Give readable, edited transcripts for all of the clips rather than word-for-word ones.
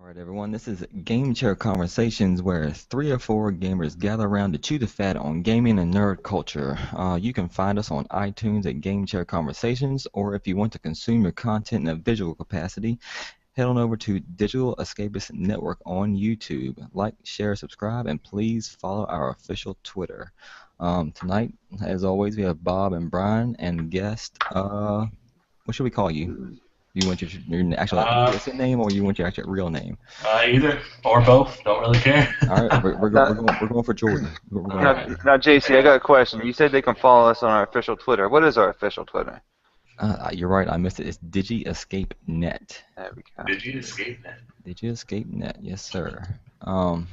Alright everyone, this is Game Chair Conversations where 3 or 4 gamers gather around to chew the fat on gaming and nerd culture. You can find us on iTunes at Game Chair Conversations, or if you want to consume your content in a visual capacity, head on over to Digital Escapist Network on YouTube. Like, share, subscribe, and please follow our official Twitter. Tonight, as always, we have Bob and Brian and guest, what should we call you? Do you want your actual innocent name, or you want your actual real name? Either or both. Don't really care. All right, we're going for Jordan. Now, JC, I got a question. You said they can follow us on our official Twitter. What is our official Twitter? You're right. I missed it. It's DigiEscapeNet. There we go. DigiEscapeNet. DigiEscapeNet. Yes, sir. How's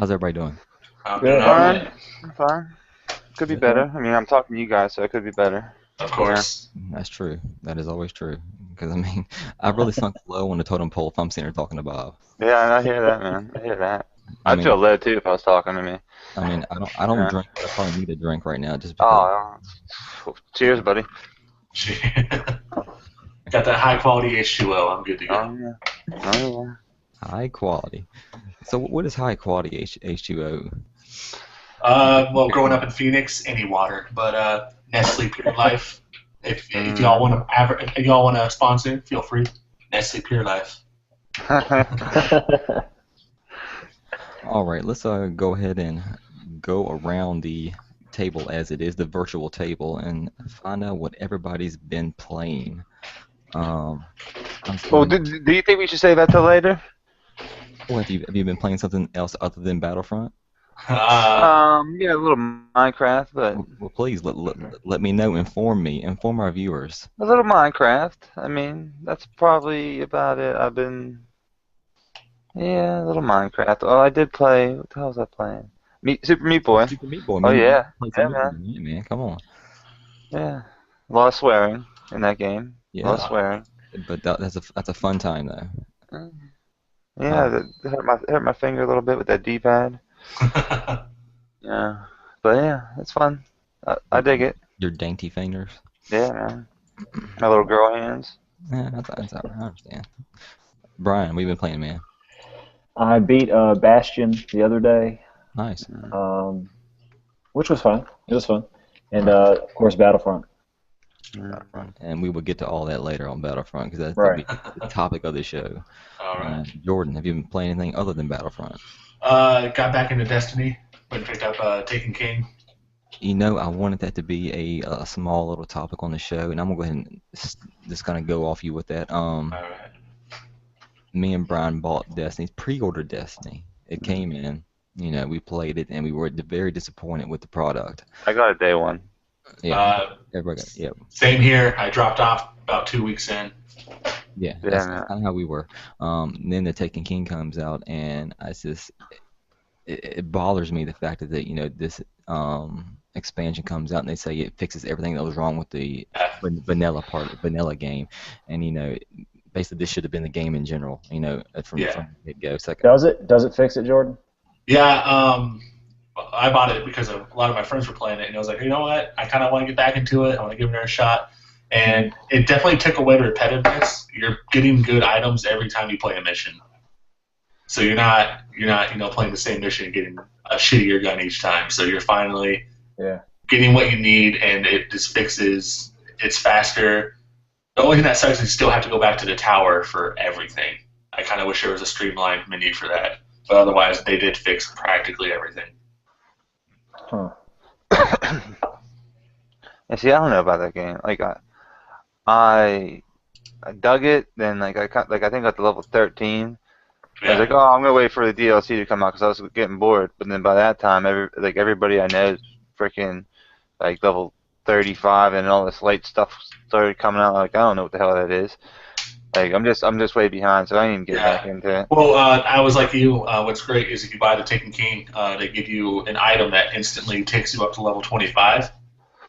everybody doing? I'm Good. doing all right. I'm fine. Could be better. I mean, I'm talking to you guys, so it could be better. Of course. That's true. That is always true. Because I mean, I've really sunk low on the totem pole if I'm sitting here talking to Bob. Yeah, I hear that, man. I hear that. I'd feel low too if I was talking to me. I mean, I don't drink. But I probably need a drink right now just because. Oh, cheers, buddy. Got that high quality H2O. I'm good to go. Oh, yeah. High quality. So what is high quality H2O? Well, growing up in Phoenix, any water, but Nestle Pure Life. If y'all want to sponsor, feel free. Nestle Pure Life. All right, let's go ahead and go around the table as it is, the virtual table, and find out what everybody's been playing. Well, do you think we should save that till later? Well, have you been playing something else other than Battlefront? Yeah, a little Minecraft, but well, please let me know. Inform our viewers. a little Minecraft. I mean, that's probably about it. A little Minecraft. Oh, I did play. What the hell was I playing? Super Meat Boy. Super Meat Boy. Oh Man. yeah, Man, come on. Yeah, a lot of swearing in that game. Yeah, a lot of swearing. But that's a fun time though. Yeah, that hurt my finger a little bit with that D-pad. Yeah, but yeah, it's fun. I dig it. Your dainty fingers. Yeah, man. My little girl hands. Yeah, that's all right. I understand. Brian, we've been playing, man. I beat Bastion the other day. Nice. Which was fun. It was fun. And, of course, Battlefront. And we will get to all that later on Battlefront because that's right. the topic of the show. All right. Jordan, have you been playing anything other than Battlefront? Got back into Destiny. Went and picked up Taken King. You know, I wanted that to be a small little topic on the show, and I'm gonna go ahead and just kind of go off you with that. All right. Me and Brian bought Destiny, pre-ordered Destiny. It came in. You know, we played it, and we were very disappointed with the product. I got it day one. Yeah. Everybody got, yeah. Same here. I dropped off about 2 weeks in. Yeah, that's kind of how we were. Then the Taken King comes out, and it bothers me the fact that you know this expansion comes out and they say it fixes everything that was wrong with the vanilla game, and you know basically this should have been the game in general. You know from the get-go. So does it fix it, Jordan? Yeah. I bought it because a lot of my friends were playing it, and I was like, you know what? I kind of want to get back into it. I want to give it a shot. And it definitely took away the repetitiveness. You're getting good items every time you play a mission. So you're not playing the same mission and getting a shittier gun each time. So you're finally getting what you need, and it just fixes. It's faster. The only thing that sucks is you still have to go back to the tower for everything. I kind of wish there was a streamlined menu for that. But otherwise, they did fix practically everything. Huh. Yeah, see, I don't know about that game. Like, I dug it. Then, I think at the level 13. I was like, oh, I'm gonna wait for the DLC to come out because I was getting bored. But then by that time, everybody I know is freaking like level 35, and all this late stuff started coming out. Like, I don't know what the hell that is. Like, I'm just way behind, so I didn't even get back into it. Well, I was like you. What's great is if you buy the Taken King, they give you an item that instantly takes you up to level 25.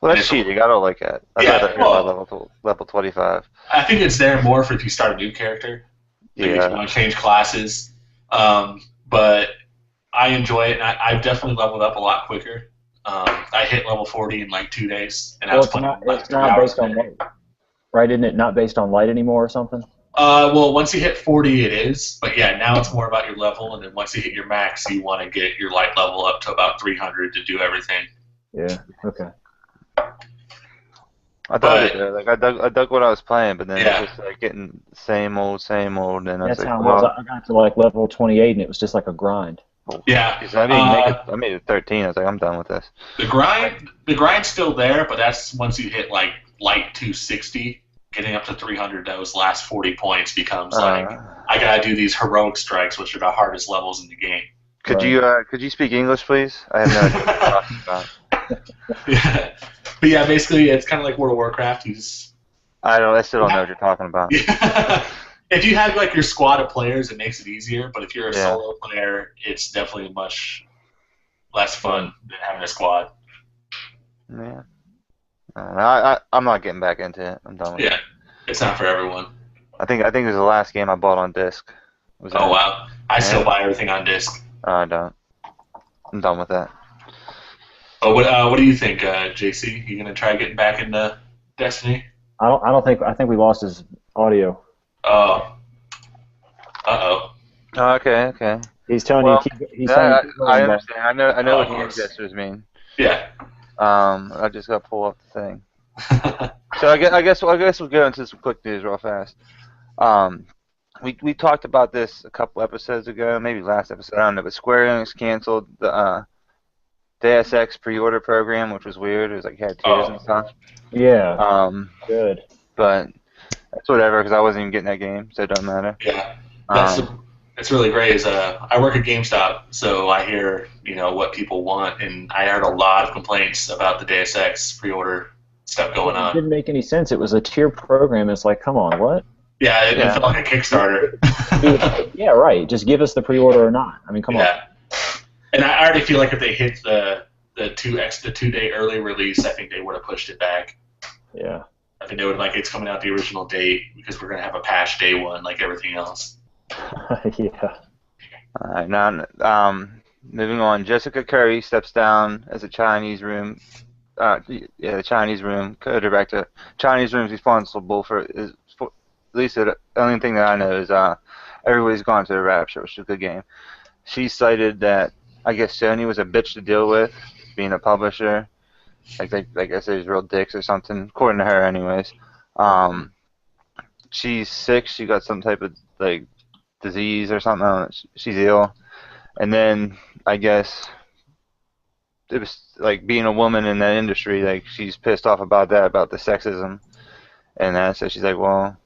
Well, that's cheating. I don't like that. I'd rather level 25. I think it's there more for if you start a new character. Like if you want to change classes. But I enjoy it, and I've definitely leveled up a lot quicker. I hit level 40 in like 2 days, and I was playing it's not based on light, right? Isn't it not based on light anymore or something? Well, once you hit 40, it is. But yeah, now it's more about your level, and then once you hit your max, you want to get your light level up to about 300 to do everything. Yeah. Okay. I dug it though. Like I dug what I was playing, but then Yeah. it's just like getting same old, and then I was That's like, how it was. well, I got to like level 28, and it was just like a grind. Yeah. 'cause I made it 13. I was like, I'm done with this. The grind's still there, but that's once you hit like light 260, getting up to 300. Those last 40 points becomes like I gotta do these heroic strikes, which are the hardest levels in the game. Could you speak English, please? I have no idea what you're talking about. Yeah. But yeah, basically it's kind of like World of Warcraft. I still don't know what you're talking about. Yeah. If you have like your squad of players, it makes it easier. But if you're a solo player, it's definitely much less fun than having a squad. Yeah. I'm not getting back into it. I'm done with it. Yeah, it's not for everyone. I think it was the last game I bought on disc. Oh wow, I still buy everything on disc. I don't. I'm done with that. Oh, what do you think, JC? You gonna try getting back into Destiny? I think we lost his audio. Oh. Uh-oh. Okay. He's telling you. He's I saying. I understand. I know what of game course. gestures mean. Yeah. I just got to pull up the thing. So I guess we'll go into some quick news real fast. We talked about this a couple episodes ago, maybe last episode. I don't know, but Square Enix canceled the Deus Ex pre-order program, which was weird. It was like had tiers and stuff. Yeah. Good. But that's whatever, because I wasn't even getting that game, so it doesn't matter. Yeah. It's really great. Is I work at GameStop, so I hear what people want, and I heard a lot of complaints about the Deus Ex pre-order stuff going on. It didn't make any sense. It was a tier program. It's like, come on, what? Yeah, it felt like a Kickstarter. Yeah, right. Just give us the pre-order or not. I mean, come on. Yeah. And I already feel like if they hit the 2-day early release, I think they would have pushed it back. Yeah. I think they would it's coming out the original date because we're gonna have a patch day one like everything else. Yeah. All right, now moving on. Jessica Curry steps down as a Chinese Room. The Chinese Room co-director. Chinese Room's responsible for at least the only thing that I know is Everybody's Gone to the Rapture, which is a good game. She cited that I guess Sony was a bitch to deal with, being a publisher. I guess there's real dicks or something, according to her, anyways. She's sick. She got some type of disease or something. I don't know. She's ill, and then I guess it was being a woman in that industry. She's pissed off about that, about the sexism, and that. So she's like, well,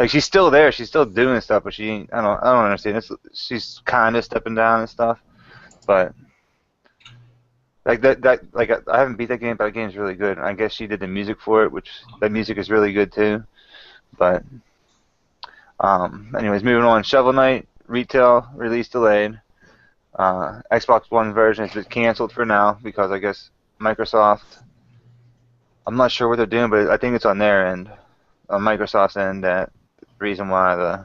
she's still there. She's still doing stuff, but she ain't. I don't understand. She's kind of stepping down and stuff, but. I haven't beat that game, but that game's really good. I guess she did the music for it, which that music is really good too. But anyways, moving on. Shovel Knight retail release delayed. Xbox One version has been canceled for now because I guess Microsoft. I'm not sure what they're doing, but I think it's on their end, on Microsoft's end, that the reason why the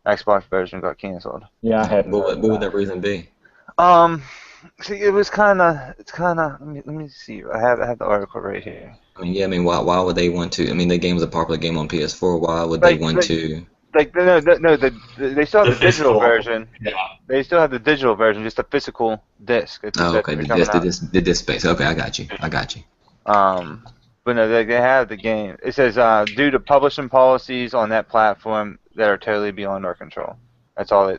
Xbox version got canceled. Yeah, I had. What would that reason be? See, it's kind of. Let me see. I have the article right here. I mean, why would they want to? I mean, the game was a popular game on PS4. Why would they want to? They still have the digital version. Yeah. They still have the digital version, just a physical disc. Okay, the disc space. Okay, I got you. But no, they have the game. It says due to publishing policies on that platform that are totally beyond our control. That's all.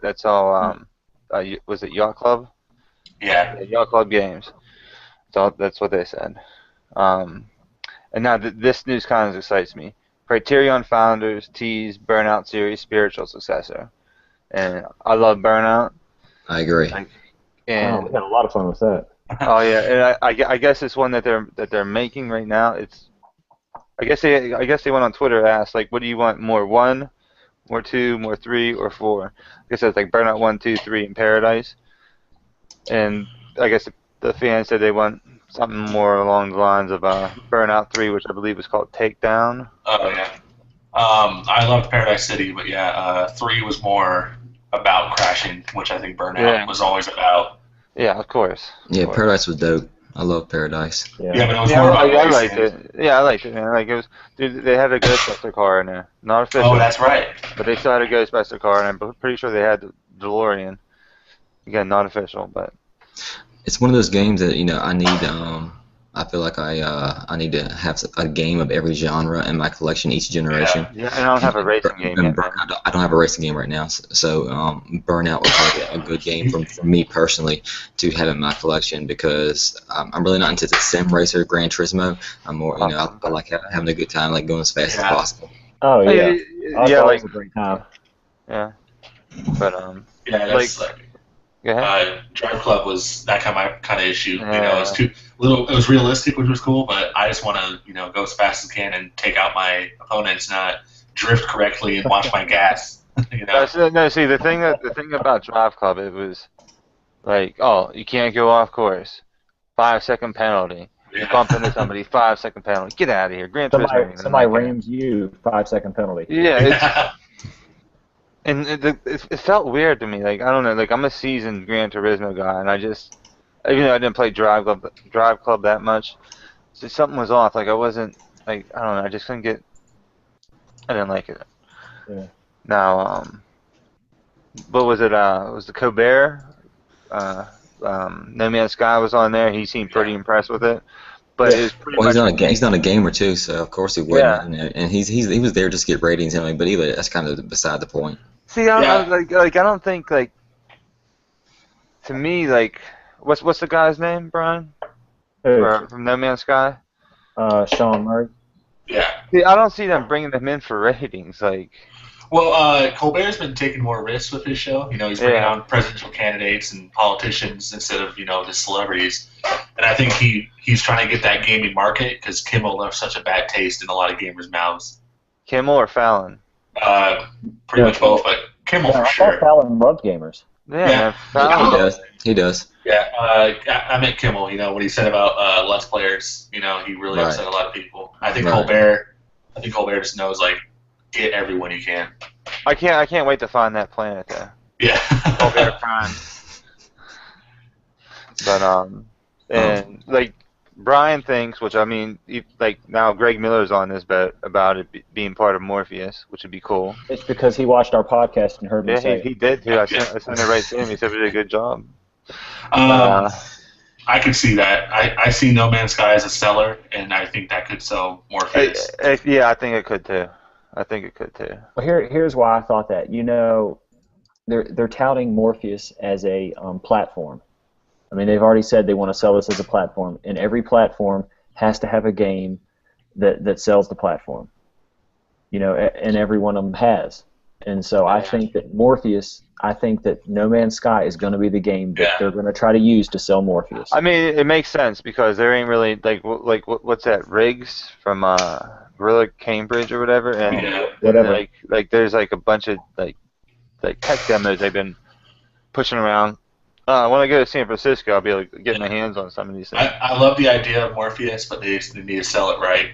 Was it Yacht Club? Yeah. Yacht Club Games. That's what they said. And now this news kind of excites me. Criterion founders tease Burnout series spiritual successor, and I love Burnout. I agree. And we had a lot of fun with that. Oh yeah, and I guess it's one that they're making right now. I guess they went on Twitter and asked what do you want more, 1, more 2, more 3, or 4? I guess it's Burnout 1, 2, 3 in Paradise. And I guess the fans said they want something more along the lines of Burnout 3, which I believe was called Takedown. Oh yeah. I loved Paradise City, but 3 was more about crashing, which I think Burnout was always about. Yeah, of course. Yeah, Paradise was dope. I love Paradise. Yeah, but it was Yeah, more about I liked racing. it. Yeah, I liked it, man. Like it was, dude. They had a Ghostbuster car in there, not Oh, official, that's right. but they still had a Ghostbuster car, and I'm pretty sure they had the DeLorean. Again, not official, but It's one of those games that I need. I feel like I need to have a game of every genre in my collection each generation. Yeah. yeah. And I don't have a racing game And yet, man. I don't have a racing game right now, so Burnout would probably be a good game for me personally to have in my collection because I'm really not into the sim racer Gran Turismo. I'm more, I like having a good time, like going as fast as Yeah. possible. Oh yeah, Yeah, Oddball like was a great time. yeah, but Yeah, that's like go ahead. Drive Club was that kind of issue. Yeah. It was too little. It was realistic, which was cool, but I just want to go as fast as I can and take out my opponents, not drift correctly and watch my gas. No, see the thing about Drive Club, it was like, oh, you can't go off course, 5 second penalty. You bump into somebody, 5 second penalty. Get out of here. Gran Turismo ain't even Somebody like that. rams you, 5 second penalty. Yeah, and it felt weird to me. Like I don't know. Like I'm a seasoned Gran Turismo guy, and I just, even though I didn't play Drive Club that much, so something was off. Like I wasn't like I don't know. I just couldn't get. I didn't like it. Yeah. Now, what was it? Was the Colbert? No Man's Sky was on there. He seemed pretty impressed with it, but it was pretty Well, much. he's not a gamer too, so of course he wouldn't. Yeah. And he was there just to get ratings anyway. But even that's kind of beside the point. See, I don't think like. To me, like, what's the guy's name, Brian? From No Man's Sky? Sean Murray. Yeah. See, I don't see them bringing them in for ratings. Like, Well, Colbert's been taking more risks with his show. He's bringing on presidential candidates and politicians instead of the celebrities. And I think he's trying to get that gaming market because Kimmel left such a bad taste in a lot of gamers' mouths. Kimmel or Fallon? Pretty much both, but Kimmel for I sure. thought Fallon loved gamers. Yeah, Yeah. man, Fallon. He does. Yeah, I meant Kimmel. What he said about Let's Players. He really Right. upset a lot of people. I think Right. Colbert just knows get everyone you can. I can't wait to find that planet though. Yeah. Colbert Prime. But and like Brian thinks, which I mean, like now Greg Miller's on this boat about it being part of Morpheus, which would be cool. It's because he watched our podcast and heard me Yeah, say he did too. I sent it right to him. He said we did a good job. I could see that. I see No Man's Sky as a seller, and I think that could sell Morpheus. Yeah, I think it could too. Well, here's why I thought that. They're touting Morpheus as a platform. I mean, they've already said they want to sell this as a platform, and every platform has to have a game that sells the platform. And every one of them has. And so I think that No Man's Sky is going to be the game that they're going to try to use to sell Morpheus. I mean, it makes sense because there ain't really what's that, Riggs from Gorilla Cambridge or whatever, and Whatever. like there's like a bunch of like tech demos they've been pushing around. When I go to San Francisco, I'll be able to get my hands on some of these things. I love the idea of Morpheus, but they need to sell it right.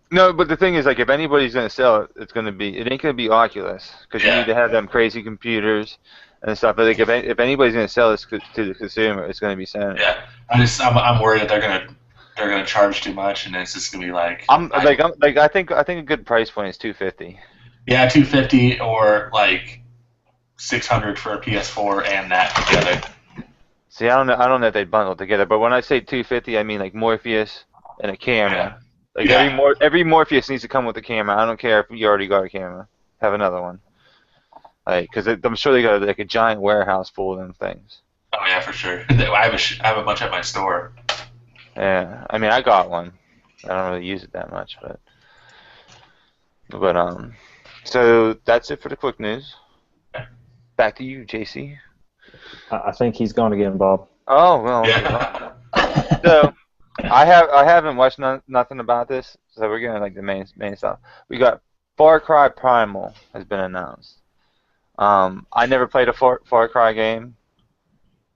No, but the thing is, like, if anybody's going to sell it, it ain't going to be Oculus, because you need to have them crazy computers and stuff. But like, if anybody's going to sell this to the consumer, it's going to be Sony. Yeah, I'm worried that they're gonna charge too much, and it's just gonna be like. I think a good price point is $250. Yeah, $250 or like $600 for a PS4 and that together. See, I don't know if they bundle together, but when I say $250, I mean like Morpheus and a camera. Like every Morpheus needs to come with a camera. I don't care if you already got a camera. Have another one. Like, because I'm sure they got like a giant warehouse full of them things. Oh yeah, for sure. I have a bunch at my store. Yeah, I mean I got one. I don't really use it that much, but so that's it for the quick news. Back to you, JC. I think he's going to get him, Bob. Oh well. Yeah. So I haven't watched nothing about this, so we're getting like the main stuff. We got Far Cry Primal has been announced. I never played a Far Cry game,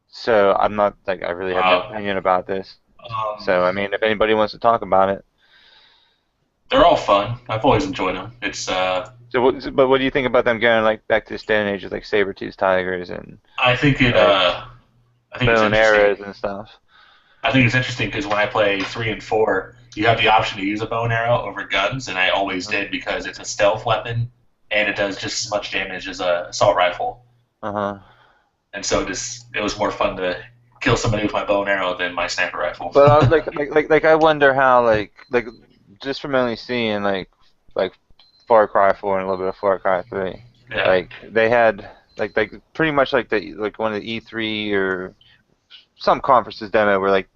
so I'm not like I really have no opinion about this. So I mean, if anybody wants to talk about it, they're all fun. I've always enjoyed them. It's but what do you think about them going like back to this day and age with like saber-toothed tigers and I think bow and arrows and stuff? I think it's interesting because when I play 3 and 4, you have the option to use a bow and arrow over guns, and I always did because it's a stealth weapon and it does just as much damage as a assault rifle. Uh-huh. And so it was more fun to kill somebody with my bow and arrow than my sniper rifle. But I was like I wonder how like just from only seeing like Far Cry 4 and a little bit of Far Cry 3, Yeah. like they had like pretty much like one of the E3 or some conferences demo where like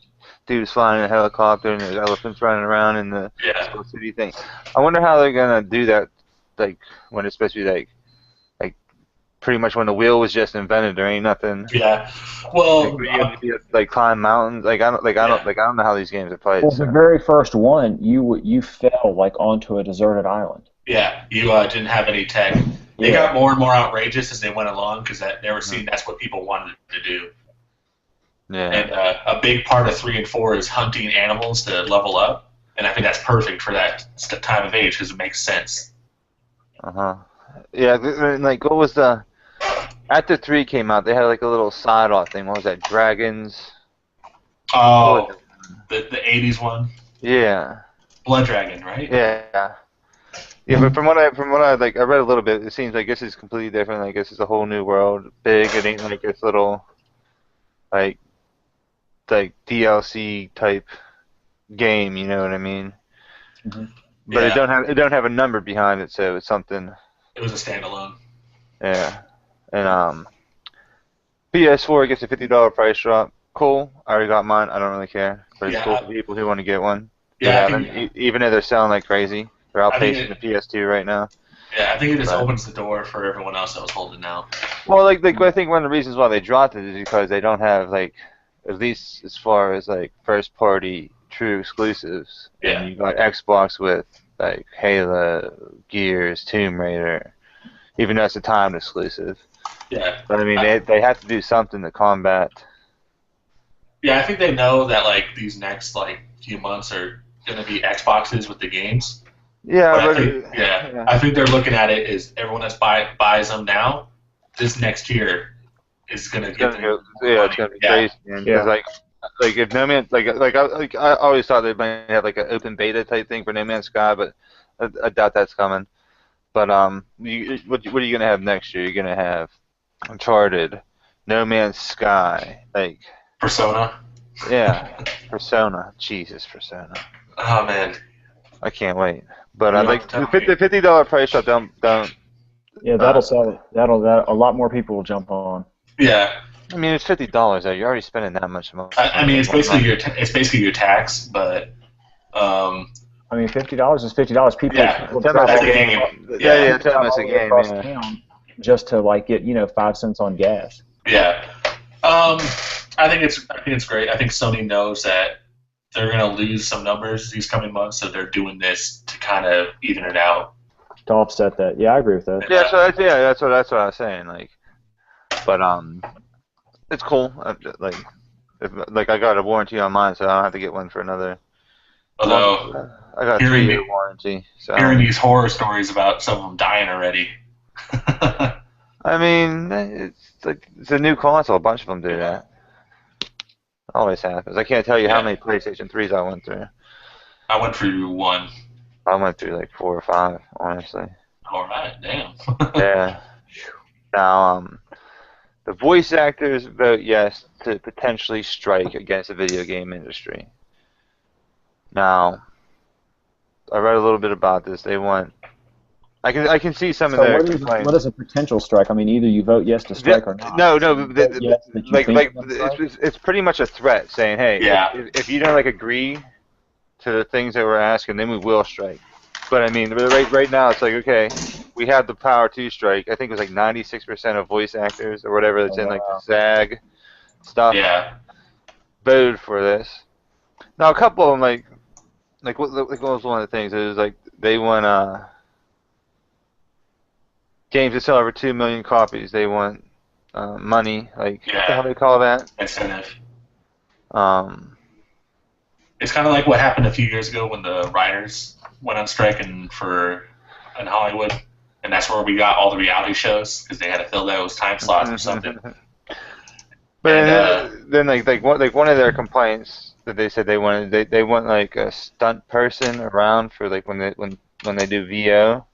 dudes flying in a helicopter and there's elephants running around in the Skull City thing. I wonder how they're gonna do that, like when it's supposed to be like pretty much when the wheel was just invented. There ain't nothing. Yeah. Well, like climb mountains. I don't know how these games are played. Well, So. the very first one, you fell like onto a deserted island. Yeah, you didn't have any tech. They got more and more outrageous as they went along because they were seeing that's what people wanted to do. Yeah. And a big part of 3 and 4 is hunting animals to level up, and I think that's perfect for that time of age because it makes sense. Yeah, like what was after 3 came out, they had like a little side-off thing. What was that? Dragons. Oh, the 80s one. Yeah. Blood Dragon, right? Yeah. Yeah, but from what I like, I read a little bit. It seems like this is completely different. Like this is a whole new world. Big. It ain't like this little like DLC type game. You know what I mean? Mm-hmm. But it don't have a number behind it, so it's something. It was a standalone. Yeah, and PS4 gets a $50 price drop. Cool. I already got mine. I don't really care, but it's cool for people who want to get one. Yeah, even though they're selling like crazy, they're outpacing the PS2 right now. Yeah, I think it just opens the door for everyone else that was holding out. Well, I think one of the reasons why they dropped it is because they don't have like, at least as far as like first party true exclusives. Yeah. And you got Xbox with like Halo, Gears, Tomb Raider, even though it's a timed exclusive. Yeah. But I mean, they have to do something to combat. Yeah, I think they know that like these next like few months are going to be Xboxes with the games. Yeah, I think they're looking at it as everyone that buys them now, this next year is going to get them. It's going to be crazy. Because like if No Man's I always thought they might have like an open beta type thing for No Man's Sky, but I doubt that's coming. But what are you going to have next year? You're going to have Uncharted, No Man's Sky, like Persona. Yeah, Persona. Jesus, Persona. Oh man, I can't wait. But like the $50 price drop, don't. Yeah, that'll sell it. That a lot more people will jump on. Yeah. I mean, it's $50 though. You're already spending that much money. I mean, it's basically your tax, but. I mean, $50 is $50. People. That's a game. Yeah, it's a game. Town just to like get 5 cents on gas. Yeah. I think it's great. I think Sony knows that they're going to lose some numbers these coming months, so they're doing this to kind of even it out. To offset that. Yeah, I agree with that. Yeah, that's what I was saying. Like, but it's cool. Like I got a warranty on mine, so I don't have to get one for another. Although I got a 3-year warranty. So hearing these horror stories about some of them dying already. I mean, it's a new console. A bunch of them do that. Always happens. I can't tell you how many PlayStation 3s I went through. I went through 1. I went through like 4 or 5, honestly. All right, damn. Yeah. Now, the voice actors vote yes to potentially strike against the video game industry. Now, I read a little bit about this. They want. I can see some of their complaints. What is a potential strike? I mean, either you vote yes to strike or not. No. It's pretty much a threat, saying, "Hey, if you don't agree to the things that we're asking, then we will strike." But I mean, right now, it's like, okay, we have the power to strike. I think it was 96% of voice actors or whatever that's in the SAG stuff voted for this. Now, a couple of them, what was one of the things? It was they want games that sell over 2 million copies. They want money, what the hell do they call that? Incentive. It's kind of like what happened a few years ago when the writers went on strike in Hollywood, and that's where we got all the reality shows because they had to fill those time slots or something. But then one of their complaints that they said they wanted they want like a stunt person around for like when they do VO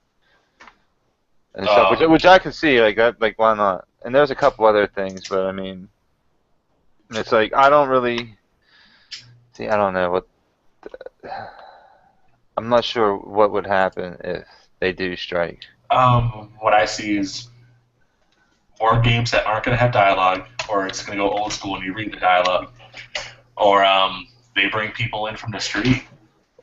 and stuff, which I could see like that, like why not? And there's a couple other things, but I mean, it's like I don't really see. I don't know what. I'm not sure what would happen if they do strike. What I see is more games that aren't going to have dialogue, or it's going to go old school and you read the dialogue, or they bring people in from the street.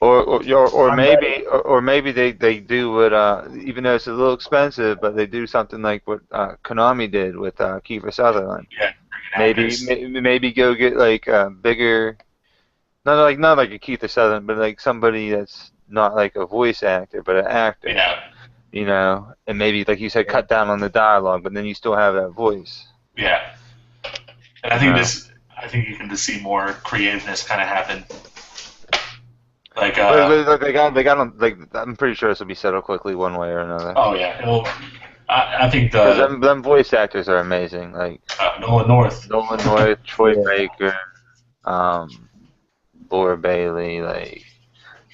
Or maybe they do what even though it's a little expensive, but they do something like what Konami did with Kiefer Sutherland. Yeah, Maybe go get like bigger, not like a Kiefer Sutherland, but like somebody that's not like a voice actor, but an actor. Yeah. You know, and maybe like you said, cut down on the dialogue, but then you still have that voice. Yeah. And I think you can just see more creativeness kind of happen. Like they got them, like I'm pretty sure this will be settled quickly one way or another. Oh yeah, well, I think them voice actors are amazing. Like Nolan North, Troy Baker, Laura Bailey, like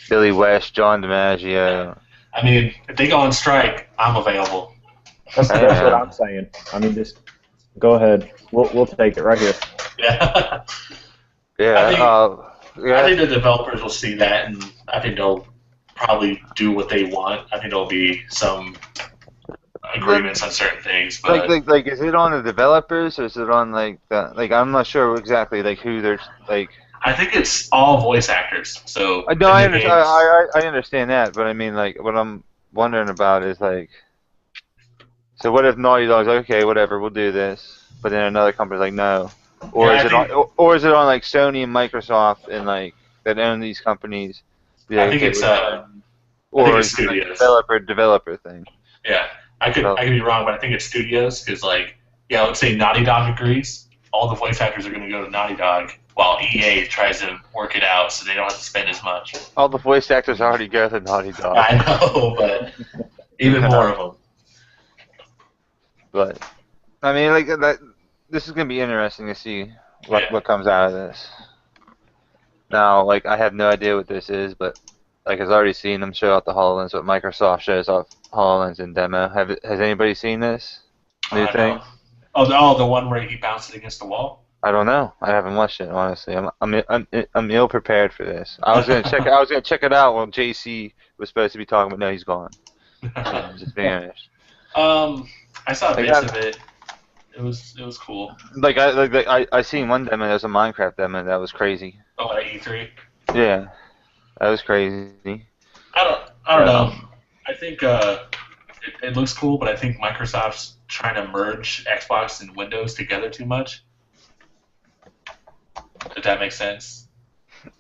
Billy West, John DiMaggio. I mean, if they go on strike, I'm available. That's what I'm saying. I mean, just go ahead. We'll take it right here. Yeah. Yeah. I think the developers will see that, and I think they'll probably do what they want. I think there'll be some agreements on certain things. But like, is it on the developers or is it on like the I'm not sure exactly like who they're like. I think it's all voice actors. So no, I understand that, but I mean like what I'm wondering about is like, so what if Naughty Dog's like, okay, whatever, we'll do this, but then another company's like, no. Or is it on like Sony and Microsoft and like that own these companies? I think it's studios. Like developer thing. Yeah, I could be wrong, but I think it's studios because like let's say Naughty Dog agrees, all the voice actors are going to go to Naughty Dog, while EA tries to work it out so they don't have to spend as much. All the voice actors already go to Naughty Dog. I know, but even more of them. But I mean, like that. This is going to be interesting to see what comes out of this. Now, like, I have no idea what this is, but, like, I've already seen them show off the HoloLens, but Microsoft shows off HoloLens in demo. Has anybody seen this new thing? Oh, the one where he bounced it against the wall? I don't know. I haven't watched it, honestly. I'm ill prepared for this. I was gonna check it out while JC was supposed to be talking, but no, he's gone. So, just vanished. I saw bits of it. It was cool. Like I seen one demo. There's a Minecraft demo that was crazy. Oh, at E3. Yeah, that was crazy. I don't know. I think it looks cool, but I think Microsoft's trying to merge Xbox and Windows together too much. If that makes sense.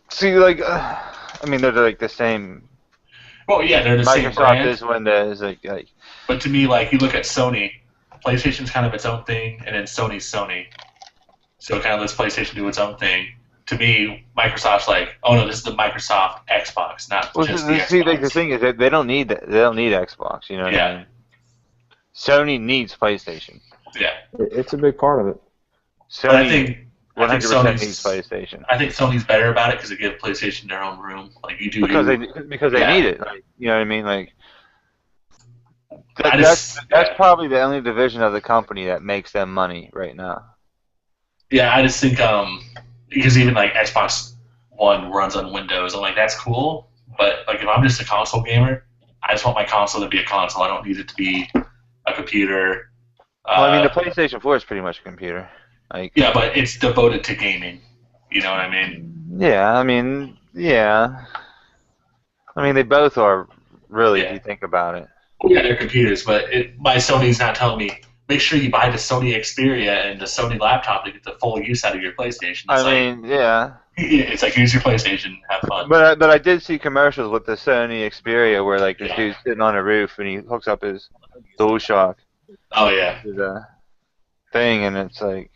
See, like, I mean, they're like the same. Well, yeah, they're the same Microsoft brand. is Windows, like. But to me, like, you look at Sony. PlayStation's kind of its own thing, and then Sony's Sony. So it kind of lets PlayStation do its own thing. To me, Microsoft's like, oh no, this is the Microsoft Xbox, not just the Xbox. See, like the thing is that they don't need Xbox. You know what I mean? Sony needs PlayStation. Yeah, it's a big part of it. Sony 100% needs PlayStation. I think Sony's better about it because it gives PlayStation their own room. Like you do because they need it. Like, you know what I mean? Like. That's probably the only division of the company that makes them money right now. Yeah, I just think because even like Xbox One runs on Windows, I'm like that's cool, but like if I'm just a console gamer, I just want my console to be a console. I don't need it to be a computer. Well, I mean the PlayStation 4 is pretty much a computer. Like yeah, but it's devoted to gaming. You know what I mean? Yeah, I mean they both are really if you think about it. Yeah, they're computers, but my Sony's not telling me, make sure you buy the Sony Xperia and the Sony laptop to get the full use out of your PlayStation. It's like, use your PlayStation, have fun. But I did see commercials with the Sony Xperia where, like, this dude's sitting on a roof and he hooks up his DualShock. Oh, yeah. To the thing, and it's like,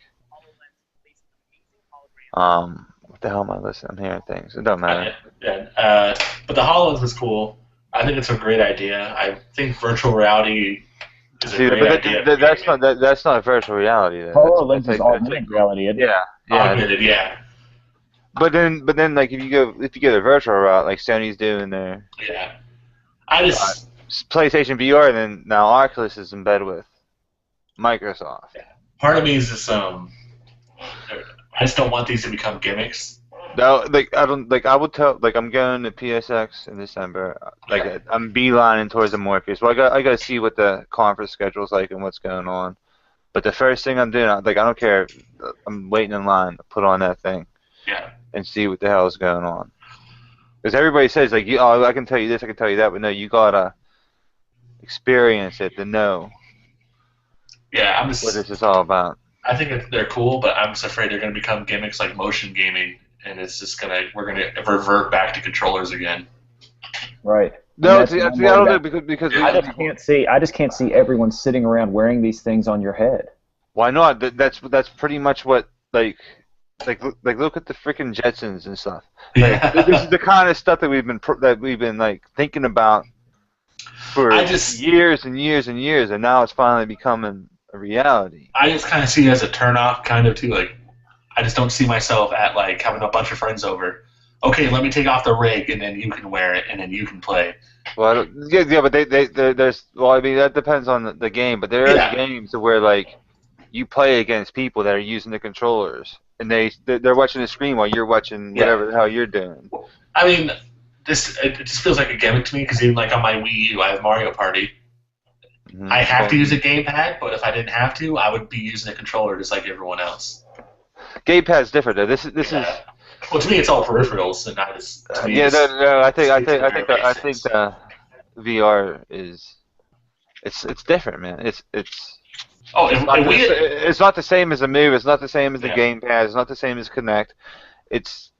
what the hell am I listening? I'm hearing things. It doesn't matter. But the HoloLens was cool. I think it's a great idea. I think virtual reality is a great idea. That's not virtual reality. HoloLens is augmented reality. Augmented, yeah. But then, like if you go the virtual route, like Sony's doing their Yeah. I just PlayStation VR, then now Oculus is in bed with Microsoft. part of me is just I just don't want these to become gimmicks. No, like I don't like I would tell like I'm going to PSX in December. Like I'm beelining towards the Morpheus. Well, I got to see what the conference schedule's like and what's going on. But the first thing I'm doing, like I don't care. I'm waiting in line to put on that thing. Yeah. And see what the hell is going on. Because everybody says like, oh, I can tell you this, I can tell you that, but no, you gotta experience it to know. Yeah, what this is all about. I think they're cool, but I'm just afraid they're going to become gimmicks like motion gaming, and it's just we're gonna revert back to controllers again. Right. No, I don't know because I just can't see everyone sitting around wearing these things on your head. Why not? That's pretty much what like look at the freaking Jetsons and stuff. Like, this is the kind of stuff that we've been like thinking about for years and years and years, and now it's finally becoming a reality. I just kind of see it as a turnoff, kind of too. Like, I just don't see myself at like having a bunch of friends over. Okay, let me take off the rig, and then you can wear it, and then you can play. Well, yeah, but there's well, I mean that depends on the game, but there are games where like you play against people that are using the controllers. And they're watching the screen while you're watching whatever the hell you're doing. I mean, it just feels like a gimmick to me because even like on my Wii U, I have Mario Party. Mm-hmm. I have to use a gamepad, but if I didn't have to, I would be using a controller just like everyone else. Gamepad's different though. This is. Well, to me, it's all peripherals, and not just. No. I think the VR is. It's different, man. It's. Oh, it's not the same as a Move. It's not the same as the gamepad. It's not the same as Kinect. It's.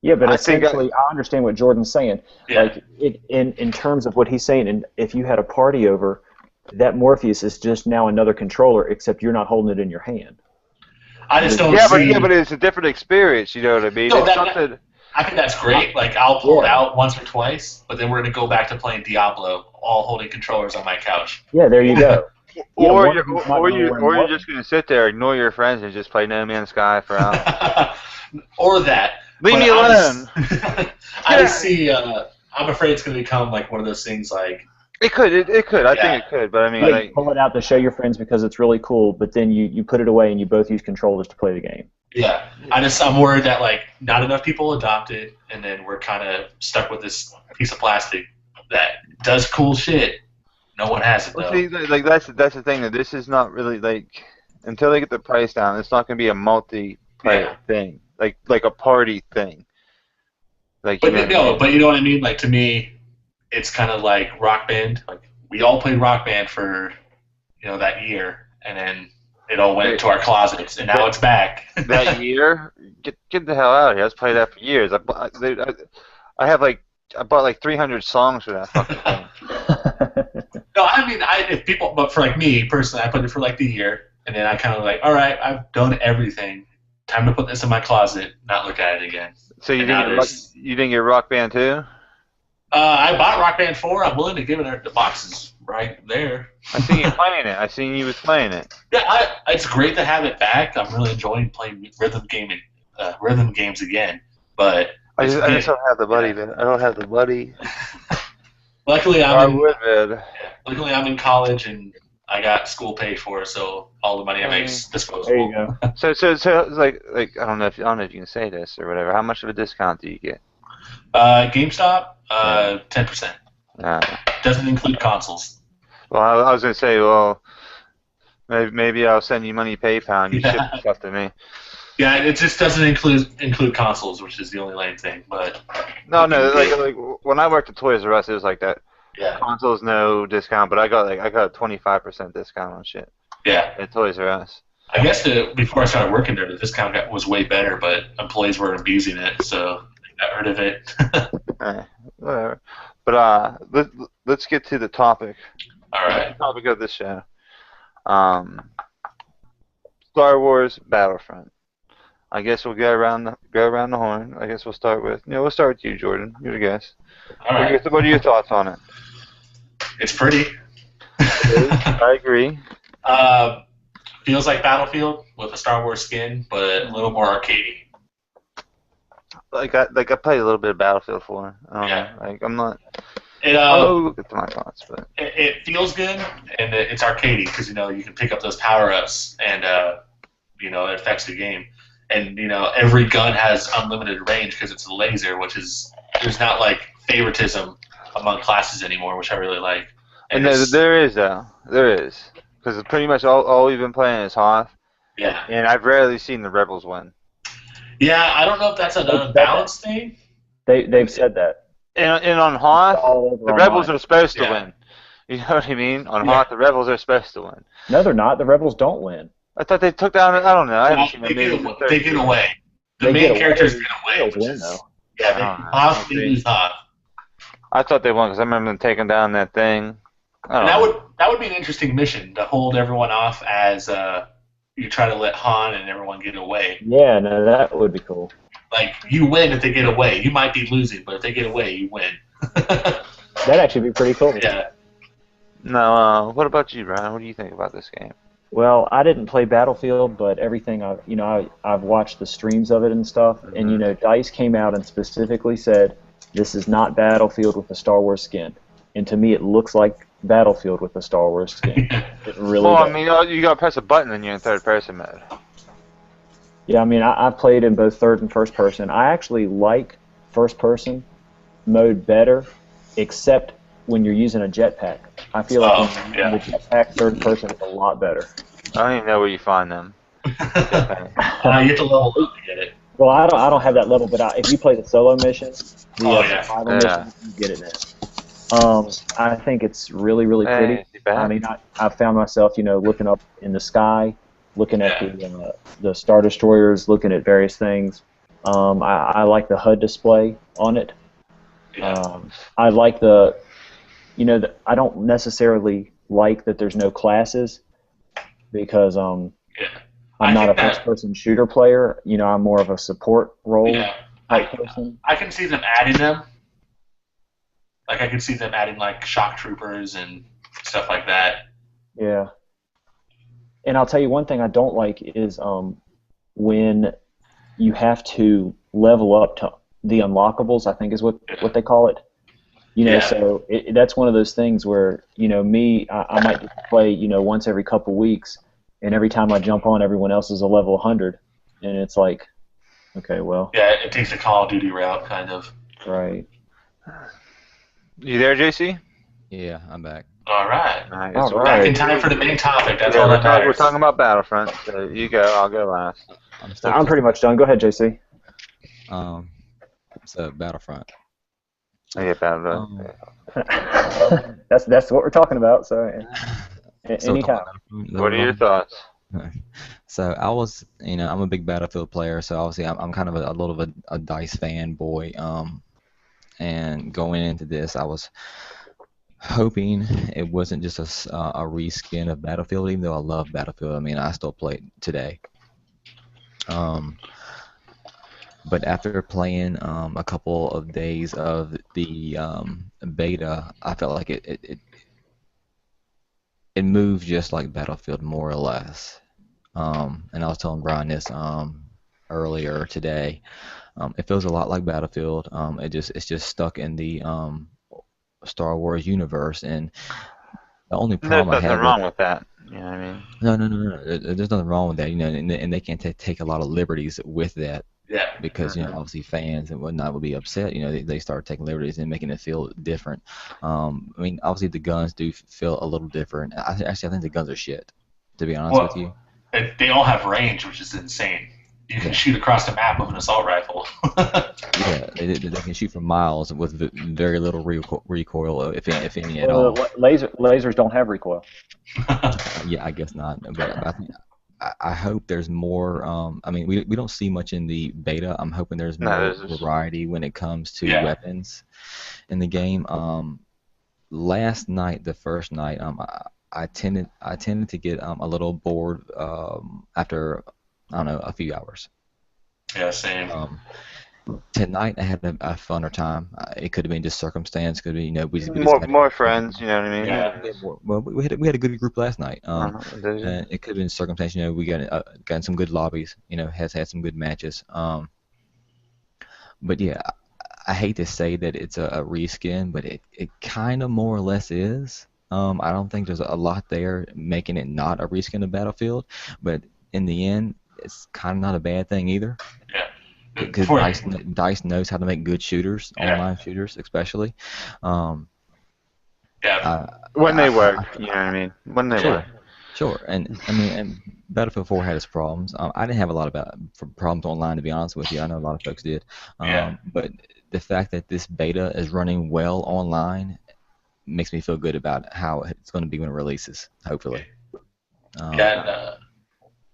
Yeah, but essentially, I understand what Jordan's saying. Yeah. Like in terms of what he's saying, and if you had a party over, that Morpheus is just now another controller, except you're not holding it in your hand. I just don't see. But it's a different experience. You know what I mean? No, I think that's great. Like I'll pull it out once or twice, but then we're gonna go back to playing Diablo, all holding controllers on my couch. Yeah, there you go. Or you're just gonna sit there, ignore your friends, and just play No Man's Sky for hours. Or that. Leave me alone. I see. I'm afraid it's gonna become like one of those things. Like it could. I think it could. But I mean, like pull it out to show your friends because it's really cool. But then you put it away and you both use controllers to play the game. Yeah, I'm worried that like not enough people adopt it, and then we're kind of stuck with this piece of plastic that does cool shit. No one has it though. See, like that's the thing, that this is not really like until they get the price down, it's not going to be a multiplayer thing, like a party thing. Like, but you know what I mean. Like to me, it's kind of like Rock Band. Like we all played Rock Band for that year, and then it all went into our closets, and now it's back. That year, get the hell out of here! I was playing that for years. I bought like 300 songs for that fucking thing. No, I mean, but for like me personally, I put it for like the year, and then I kind of like, all right, I've done everything. Time to put this in my closet, not look at it again. So you didn't get Rock Band 2? I bought Rock Band 4. I'm willing to give it the boxes right there. I seen you playing it. I seen you was playing it. Yeah, it's great to have it back. I'm really enjoying playing rhythm games again. But I just don't have the money, man. I don't have the money. Luckily, I'm in college and I got school paid for, so all the money I make is disposable. There you go. So it's like I don't know if you can say this or whatever. How much of a discount do you get? GameStop, 10%. Doesn't include consoles. Well, I was gonna say, maybe I'll send you money PayPal and you ship the stuff to me. Yeah, it just doesn't include consoles, which is the only lame thing. But no, like when I worked at Toys R Us, it was like that. Yeah. Consoles no discount, but I got a 25% discount on shit. Yeah. At Toys R Us. I guess before I started working there, the discount was way better, but employees were abusing it, so I got rid of it. Whatever. But let's get to the topic. All right. The topic of this show. Star Wars Battlefront. I guess we'll go around the horn. I guess we'll start with you, Jordan. You're the guest. All right. What are your thoughts on it? It's pretty. I agree. Feels like Battlefield with a Star Wars skin, but a little more arcadey. I played a little bit of Battlefield 4. I don't Yeah. know. Like I'm not. It Get to my thoughts, but it feels good, and it's arcadey because you can pick up those power ups, and it affects the game. And every gun has unlimited range because it's a laser, which is there's not like favoritism among classes anymore, which I really like. and there is though. There is because pretty much all we've been playing is Hoth. Yeah. And I've rarely seen the Rebels win. Yeah, I don't know if that's an unbalanced thing. They've said that. And on Hoth, the Rebels are supposed to win. You know what I mean? On Hoth, the Rebels are supposed to win. No, they're not. The Rebels don't win. I thought they took down. I don't know. I haven't seen They get away. The main characters get away. They win though. Yeah, Hoth lose Hoth. I thought they won because I remember them taking down that thing. And that would be an interesting mission to hold everyone off as you try to let Han and everyone get away. Yeah, no, that would be cool. Like, you win if they get away. You might be losing, but if they get away, you win. That'd actually be pretty cool. Yeah. No, what about you, Brian? What do you think about this game? Well, I didn't play Battlefield, but everything I've watched the streams of it and stuff, and DICE came out and specifically said this is not Battlefield with a Star Wars skin, and to me it looks like Battlefield with a Star Wars skin. It really does. I mean, you gotta press a button and you're in third person mode. Yeah, I mean, I've played in both third and first person. I actually like first person mode better, except when you're using a jetpack. I feel like the jetpack third person is a lot better. I don't even know where you find them. You have to level up to get it. Well, I don't have that level, but if you play the solo mission, survival mission, you get it now. I think it's really, really pretty. I mean, I found myself, looking up in the sky, looking at the Star Destroyers, looking at various things. I like the HUD display on it. I like I don't necessarily like that there's no classes because I'm not a first-person shooter player. I'm more of a support role type person. I can see them adding them. Like, I can see them adding, like, shock troopers and stuff like that. Yeah. And I'll tell you one thing I don't like is when you have to level up to the unlockables, I think is what they call it. So that's one of those things where, I might play, once every couple weeks, and every time I jump on, everyone else is a level 100. And it's like, okay, well. Yeah, it takes the Call of Duty route, kind of. Right. You there, JC? Yeah, I'm back. All right. All back in time for the main topic. That's all that matters. We're talking about Battlefront. So you go. I'll go last. I'm pretty much done. Go ahead, JC. So Battlefront. I get Battlefront. That's what we're talking about. So anytime. What are your thoughts? So I was, I'm a big Battlefield player. So obviously I'm kind of a little of a DICE fanboy. And going into this, I was hoping it wasn't just a reskin of Battlefield, even though I love Battlefield. I mean, I still play it today. But after playing a couple of days of the beta, I felt like it moved just like Battlefield, more or less. And I was telling Brian this earlier today. It feels a lot like Battlefield. It's just stuck in the Star Wars universe, and the only problem I have. There's nothing wrong with that. You know what I mean? No. There's nothing wrong with that. And they can't take a lot of liberties with that. Yeah. Because obviously fans and whatnot would be upset. They start taking liberties and making it feel different. I mean, obviously the guns do feel a little different. I think the guns are shit, to be honest with you. They all have range, which is insane. You can shoot across the map with an assault rifle. Yeah, they can shoot for miles with very little recoil, if any at all. Lasers don't have recoil. Yeah, I guess not. But I hope there's more. I mean, we don't see much in the beta. I'm hoping there's more variety when it comes to weapons in the game. Last night, the first night, I tended to get a little bored after, I don't know, a few hours. Yeah, same. Tonight I had a funner time. It could have been just circumstance. Could be we just more friends. You know what I mean? Yeah. Well, we had a good group last night. It could have been circumstance. We got some good lobbies. Had some good matches. But yeah, I hate to say that it's a reskin, but it kind of more or less is. I don't think there's a lot there making it not a reskin of Battlefield, but in the end, it's kind of not a bad thing either. Yeah. Because Before, Dice knows how to make good shooters, yeah, online shooters especially. Um, yeah, I, When they I, work, you know what I mean? When they Sure, work. sure, and I mean, and Battlefield 4 had its problems. I didn't have a lot about problems online, to be honest with you. I know a lot of folks did, yeah, but the fact that this beta is running well online makes me feel good about how it's going to be when it releases. Hopefully, um, yeah. And,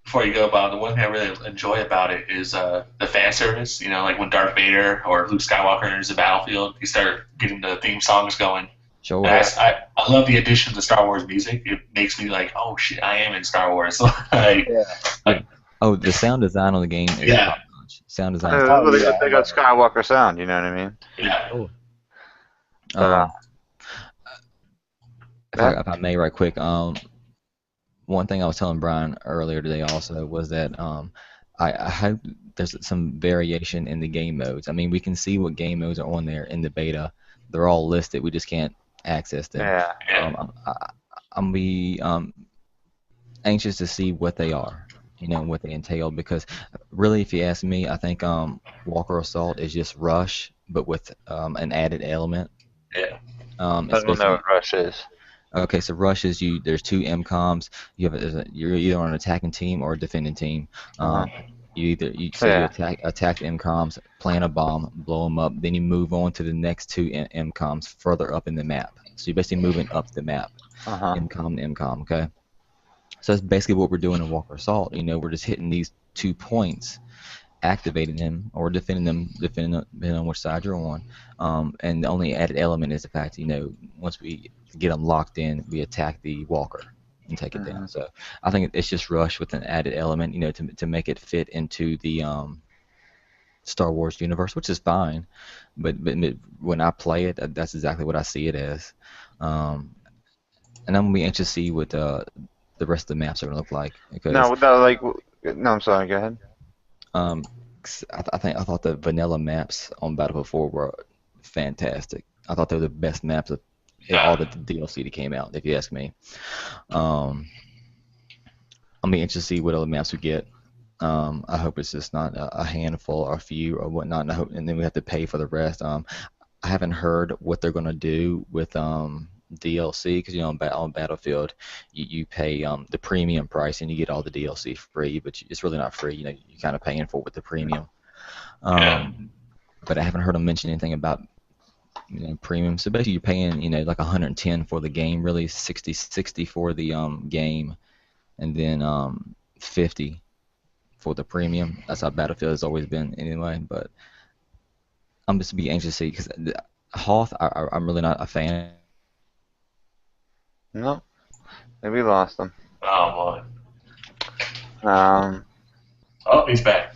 before you go, Bob, the one thing I really enjoy about it is the fan service. You know, like when Darth Vader or Luke Skywalker enters the battlefield, you start getting the theme songs going. And sure. I love the addition to Star Wars music. It makes me like, oh shit, I am in Star Wars. like, Yeah. like, Oh, the sound design on the game is yeah, top notch. Sound design is top. Well, Oh they yeah, got, I they got love it. Skywalker sound, you know what I mean? yeah, Sure. But, Um, that, if I may, right quick, one thing I was telling Brian earlier today also was that I hope there's some variation in the game modes. I mean, we can see what game modes are on there in the beta. They're all listed. We just can't access them. yeah. yeah, I'm be anxious to see what they are, what they entail. Because really, if you ask me, I think Walker Assault is just Rush, but with an added element. yeah, I don't know Especially what Rush is. Okay, so Rush is you. There's two MCOMs. You're either on an attacking team or a defending team. Uh-huh. Um, you Yeah. attack the MCOMs, plant a bomb, blow them up. Then you move on to the next two MCOMs further up in the map. So you're basically moving up the map, Uh-huh. MCOM to MCOM. Okay, so that's basically what we're doing in Walker Assault. We're just hitting these 2 points, activating them or defending them, depending on which side you're on. And the only added element is the fact, once we get them locked in, we attack the walker and take it down. Mhm. So I think it's just Rush with an added element, to make it fit into the Star Wars universe, which is fine. But when I play it, that's exactly what I see it as. Um, and I'm gonna be anxious to see what the rest of the maps are gonna look like because No, I'm sorry, go ahead. Um, 'cause I thought the vanilla maps on Battlefield 4 were fantastic. I thought they were the best maps of all the DLC that came out, if you ask me. Um, I'll be interested to see what other maps we get. I hope it's just not a handful or a few or whatnot, and then we have to pay for the rest. I haven't heard what they're gonna do with DLC because on Battlefield you pay the premium price and you get all the DLC free, but it's really not free. You're kind of paying for it with the premium. yeah, But I haven't heard them mention anything about premium. So basically, you're paying like 110 for the game, really 60 for the game, and then 50 for the premium. That's how Battlefield has always been anyway. But I'm just be anxious to see because Hoth, I'm really not a fan. No, maybe we lost them. oh boy, Um, oh he's back.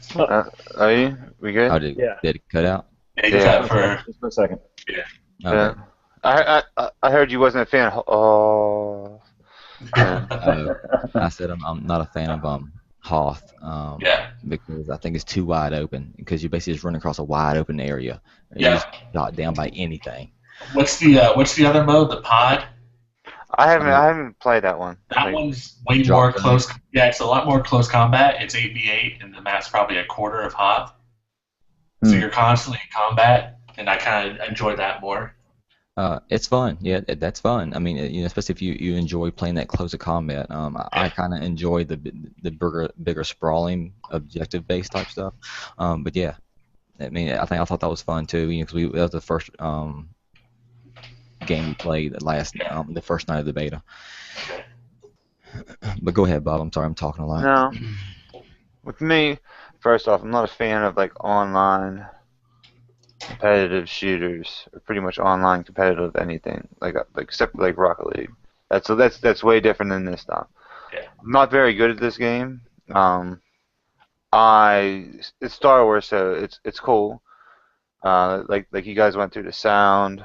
are you? We good? How did Yeah. did it cut out? Yeah, he just Yeah. had for Just for a second. Okay. Yeah. I heard you wasn't a fan of. Oh. Yeah. I said I'm not a fan of Hoth yeah, because I think it's too wide open because you basically just run across a wide open area. You yeah. just got down by anything. What's the other mode? The pod. I haven't played that one. That one's way Drop more zone. close. Yeah, it's a lot more close combat. It's 8v8, and the map's probably a quarter of Hoth. So you're constantly in combat, and I kind of enjoy that more. It's fun. Yeah, that's fun. I mean, especially if you enjoy playing that closer combat. I kind of enjoy the bigger sprawling objective-based type stuff. But yeah, I mean, I thought that was fun too. Because that was the first game we played the first night of the beta. But go ahead, Bob. I'm sorry, I'm talking a lot. No. With me, first off, I'm not a fan of online competitive shooters, or pretty much online competitive anything, except Rocket League. That's way different than this stuff. Yeah. I'm not very good at this game. It's Star Wars, so it's cool. Like you guys went through the sound.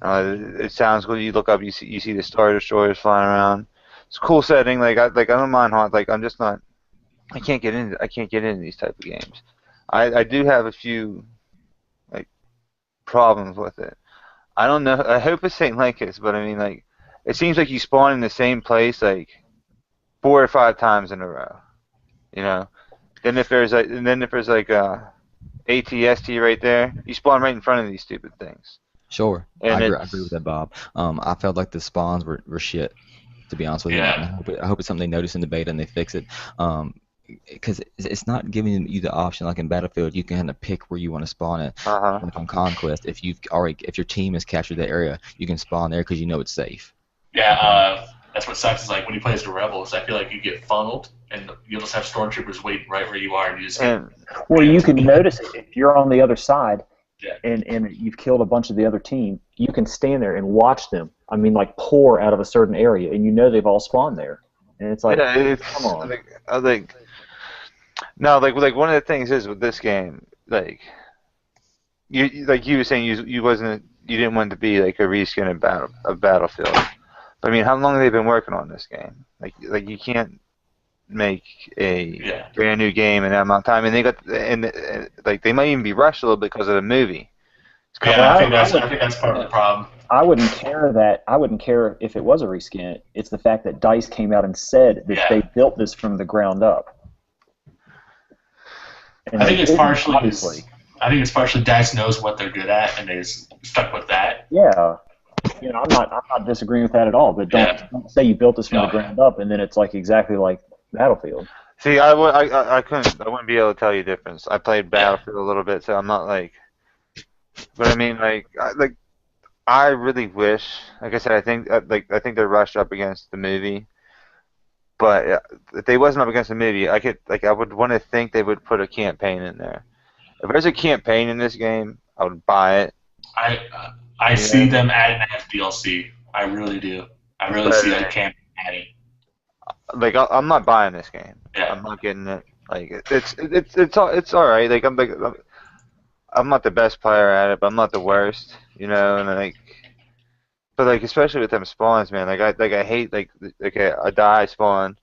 It sounds cool. You look up, you see the Star Destroyers flying around. It's a cool setting. I don't mind Haunt. I'm just not. I can't get into these type of games. I do have a few problems with it. I don't know. I hope it's ain't like this, but I mean, like, it seems like you spawn in the same place like 4 or 5 times in a row. You know. Then if there's like ATST right there, you spawn right in front of these stupid things. Sure, And I agree with that, Bob. I felt like the spawns were shit, to be honest with you. And Yeah. I hope it's something they notice in the beta and they fix it. Because it's not giving you the option like in Battlefield. You can kind of pick where you want to spawn it. uh-huh. Like on Conquest, if if your team has captured that area, you can spawn there because you know it's safe. Yeah, that's what sucks is like when you play as the rebels, I feel like you get funneled and you'll just have stormtroopers waiting right where you are and you just And Well, you can notice it if you're on the other side, Yeah. and you've killed a bunch of the other team. You can stand there and watch them. I mean, like pour out of a certain area, and you know they've all spawned there. And it's like, yeah, it's come on. I think no, like one of the things is with this game, like like you were saying, you didn't want it to be like a reskin of Battlefield. But I mean, how long have they been working on this game? Like you can't make a brand new game in that amount of time, and like they might even be rushed a little bit because of the movie. Yeah, I think that's part of the problem. I wouldn't care if it was a reskin. It's the fact that DICE came out and said that they built this from the ground up. And I think it's partially obviously. DICE knows what they're good at and they just stuck with that. Yeah. You know, I'm not disagreeing with that at all. But don't say you built this from the ground up and then it's like exactly like Battlefield. See, I wouldn't be able to tell you the difference. I played Battlefield a little bit, so I'm not like. But I mean, I really wish, like I said, I think they're rushed up against the movie. But if they wasn't up against the movie, I would want to think they would put a campaign in there. If there's a campaign in this game, I would buy it. I see them adding that as DLC. I really do. I really see that campaign adding. Like I'm not buying this game. Yeah. I'm not getting it. Like it's all right. Like I'm not the best player at it, but I'm not the worst. You know, and but like especially with them spawns, man. I hate I die, I spawn.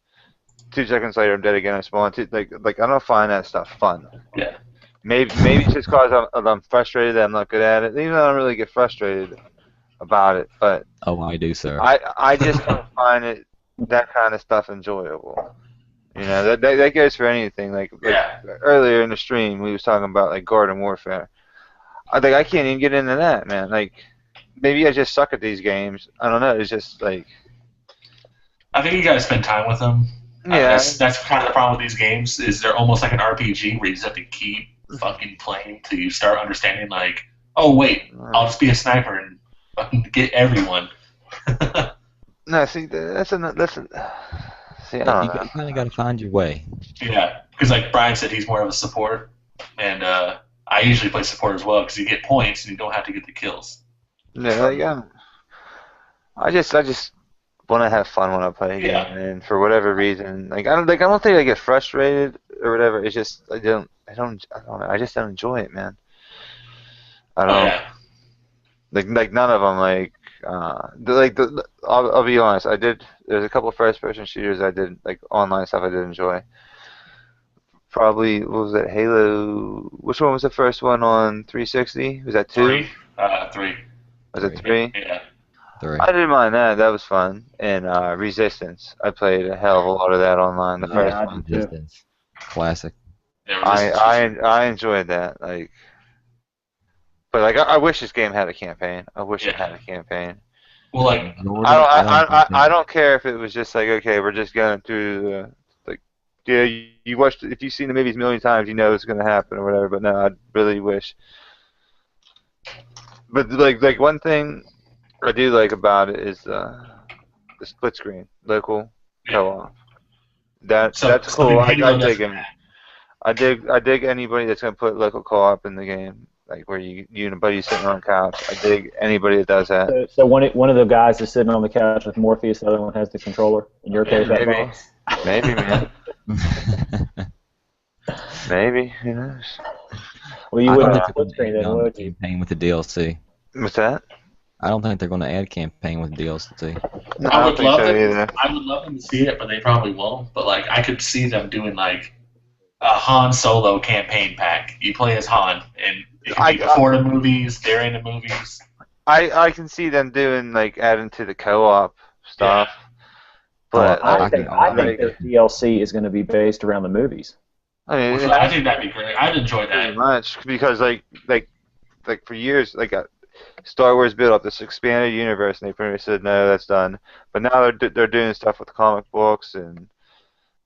2 seconds later, I'm dead again. I spawn. Like I don't find that stuff fun. Yeah. Maybe it's just because I'm frustrated that I'm not good at it. Even though I don't really get frustrated about it, but I do, sir. I just don't find that kind of stuff enjoyable. You know, that goes for anything. Like earlier in the stream, we was talking about like Garden Warfare. I can't even get into that, man. Like maybe I just suck at these games. I don't know. It's just like. I think you gotta spend time with them. Yeah. That's kind of the problem with these games is they're almost like an RPG where you just have to keep fucking playing till you start understanding like, oh wait, I'll just be a sniper and fucking get everyone. No, see, that's see, I don't know. You kind of got to find your way. Yeah, because like Brian said, he's more of a support, and I usually play support as well because you get points and you don't have to get the kills. Yeah, I just want to have fun when I play a game, and for whatever reason, I don't think I get frustrated or whatever. It's just I don't know. I just don't enjoy it, man. I don't. Like none of them I'll be honest. There's a couple of first-person shooters I did like online stuff I did enjoy. Probably what was it? Halo. Which one was the first one on 360? Was that 2? 3. Was it 3? Yeah. 3. I didn't mind that. That was fun. And Resistance. I played a hell of a lot of that online. The first one. Resistance. Classic. Yeah, I enjoyed that. But I wish this game had a campaign. I wish it had a campaign. Well, like I don't care if it was just like, okay, we're just going through you watched, if you've seen the movies a million times, you know it's going to happen or whatever. But no, I really wish. But like one thing I do like about it is the split screen local co-op. That's cool. I dig it. I dig anybody that's going to put local co-op in the game. Like where you and a buddy sitting on a couch. I dig anybody that does that. So one of the guys is sitting on the couch with Morpheus, the other one has the controller. In your case, maybe, man. Maybe, who knows? Well, you wouldn't have split screen then, would you? Campaign with the DLC. What's that? I don't think they're going to add campaign with DLC. No, I would love either. I would love them to see it, but they probably won't. But like, I could see them doing like a Han Solo campaign pack. You play as Han, and It can be before the movies, during the movies. I can see them doing like adding to the co-op stuff, but I think like, their DLC is going to be based around the movies. I mean, I think that'd be great. I'd enjoy that. Pretty much because like for years Star Wars built up this expanded universe, and they pretty much said no, that's done. But now they're doing stuff with comic books and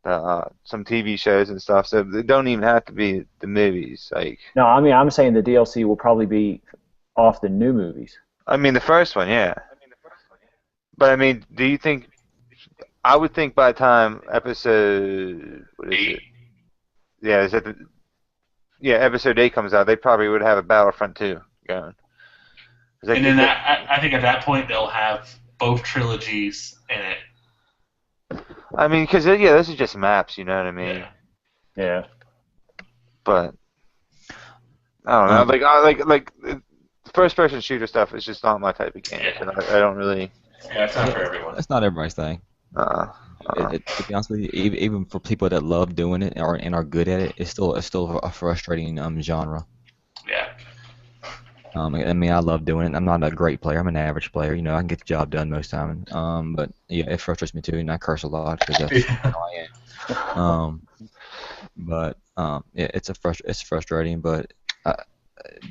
some TV shows and stuff, so they don't even have to be the movies. Like, No, I mean I'm saying the DLC will probably be off the new movies. I mean the first one, yeah. But I mean, do you think? I would think by the time episode what is it? Yeah, is that episode 8 comes out, they probably would have a Battlefront 2 going. And then I think at that point they'll have both trilogies in it. I mean, because this is just maps, you know what I mean? Yeah. But I don't know, like first-person shooter stuff is just not my type of game. Yeah. And I don't really. Yeah, it's not for everyone. That's not everybody's thing. To be honest with you, even for people that love doing it and are good at it, it's still a frustrating genre. Yeah. I mean, I love doing it. I'm not a great player. I'm an average player. You know, I can get the job done most time. But yeah, it frustrates me too, and I curse a lot because that's how I am. Yeah, it's frustrating, but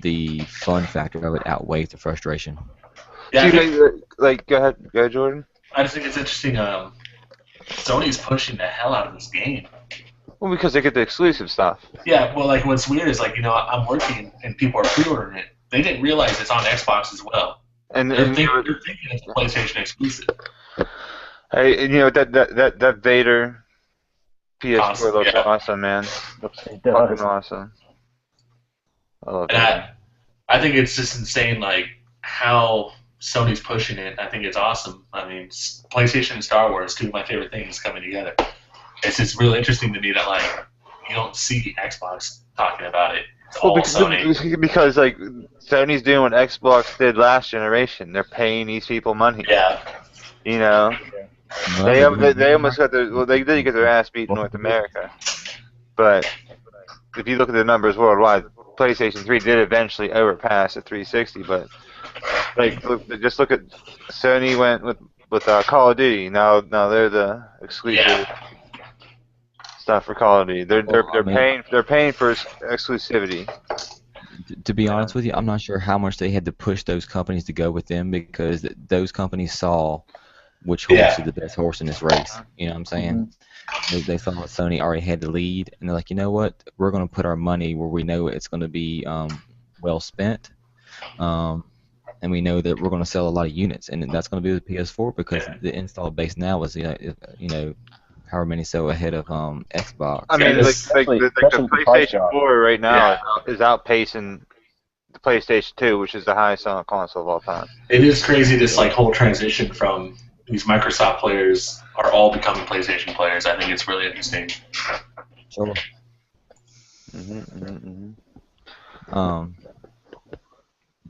the fun factor of it outweighs the frustration. Yeah. Go ahead, Jordan. I just think it's interesting. Sony's pushing the hell out of this game. Well, because they get the exclusive stuff. Yeah, well, like what's weird is I'm working and people are pre-ordering it. They didn't realize it's on Xbox as well. And they're thinking it's a PlayStation exclusive. Hey, and that Vader PS4 looks awesome, man. Looks fucking awesome. I love that. I think it's just insane, like how Sony's pushing it. I think it's awesome. I mean, PlayStation and Star Wars, two of my favorite things coming together. It's just really interesting to me that like you don't see Xbox talking about it. It's all Sony. Because like Sony's doing what Xbox did last generation. They're paying these people money. Yeah. You know, they almost got they did get their ass beat in North America. But if you look at the numbers worldwide, PlayStation 3 did eventually overpass the 360. But like, just look at Sony went with Call of Duty. Now they're the exclusive stuff for Call of Duty. They're paying for exclusivity. To be honest with you, I'm not sure how much they had to push those companies to go with them because those companies saw which horse is the best horse in this race. You know what I'm saying? Mm-hmm. They saw that Sony already had the lead, and they're like, you know what? We're going to put our money where we know it's going to be well spent. And we know that we're going to sell a lot of units, and that's going to be the PS4 because the install base now is, you know, however many so ahead of Xbox. I mean, the PlayStation 4 right now is outpacing the PlayStation 2, which is the highest selling console of all time. It is crazy, this like whole transition from these Microsoft players are all becoming PlayStation players. I think it's really interesting. Sure.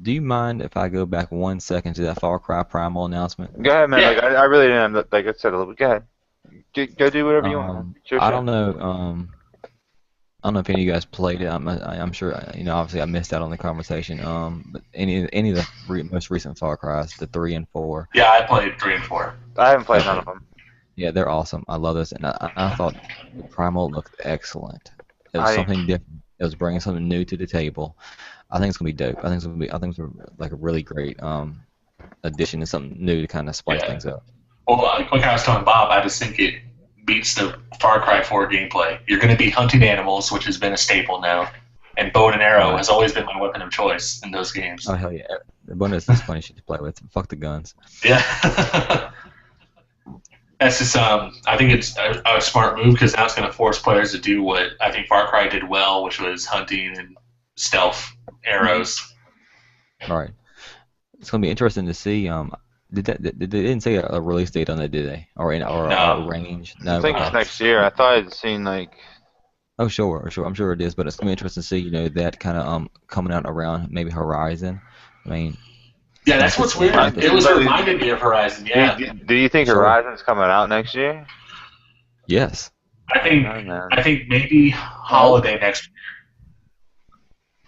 Do you mind if I go back 1 second to that Far Cry Primal announcement? Go ahead, man. Yeah. Like, I really didn't. Like I said a little bit. Go ahead. Go do whatever you want. Sure, I don't know. I don't know if any of you guys played it. I'm sure. You know, obviously I missed out on the conversation. But any of the most recent Far Cry's, the 3 and 4. Yeah, I played 3 and 4. I haven't played none of them. Yeah, they're awesome. I love this, and I thought Primal looked excellent. It was something different. It was bringing something new to the table. I think it's gonna be dope. I think it's like a really great addition to something new to kind of spice things up. Well, like I was telling Bob, I just think it beats the Far Cry 4 gameplay. You're going to be hunting animals, which has been a staple now, and bow and arrow has always been my weapon of choice in those games. Oh hell yeah! The bonus is funny shit to play with. Fuck the guns. Yeah. That's just I think it's a smart move because now it's going to force players to do what I think Far Cry did well, which was hunting and stealth arrows. All right. It's going to be interesting to see. They didn't say a release date on that, did they? Or a range? No. I think it's next year. I thought I'd seen like. Oh sure. I'm sure it is, but it's gonna be interesting to see, you know, that kind of coming out around maybe Horizon. I mean. Yeah, that's what's weird. It was reminding me of Horizon. Yeah. Do you think Horizon's coming out next year? Yes. I think maybe holiday next year.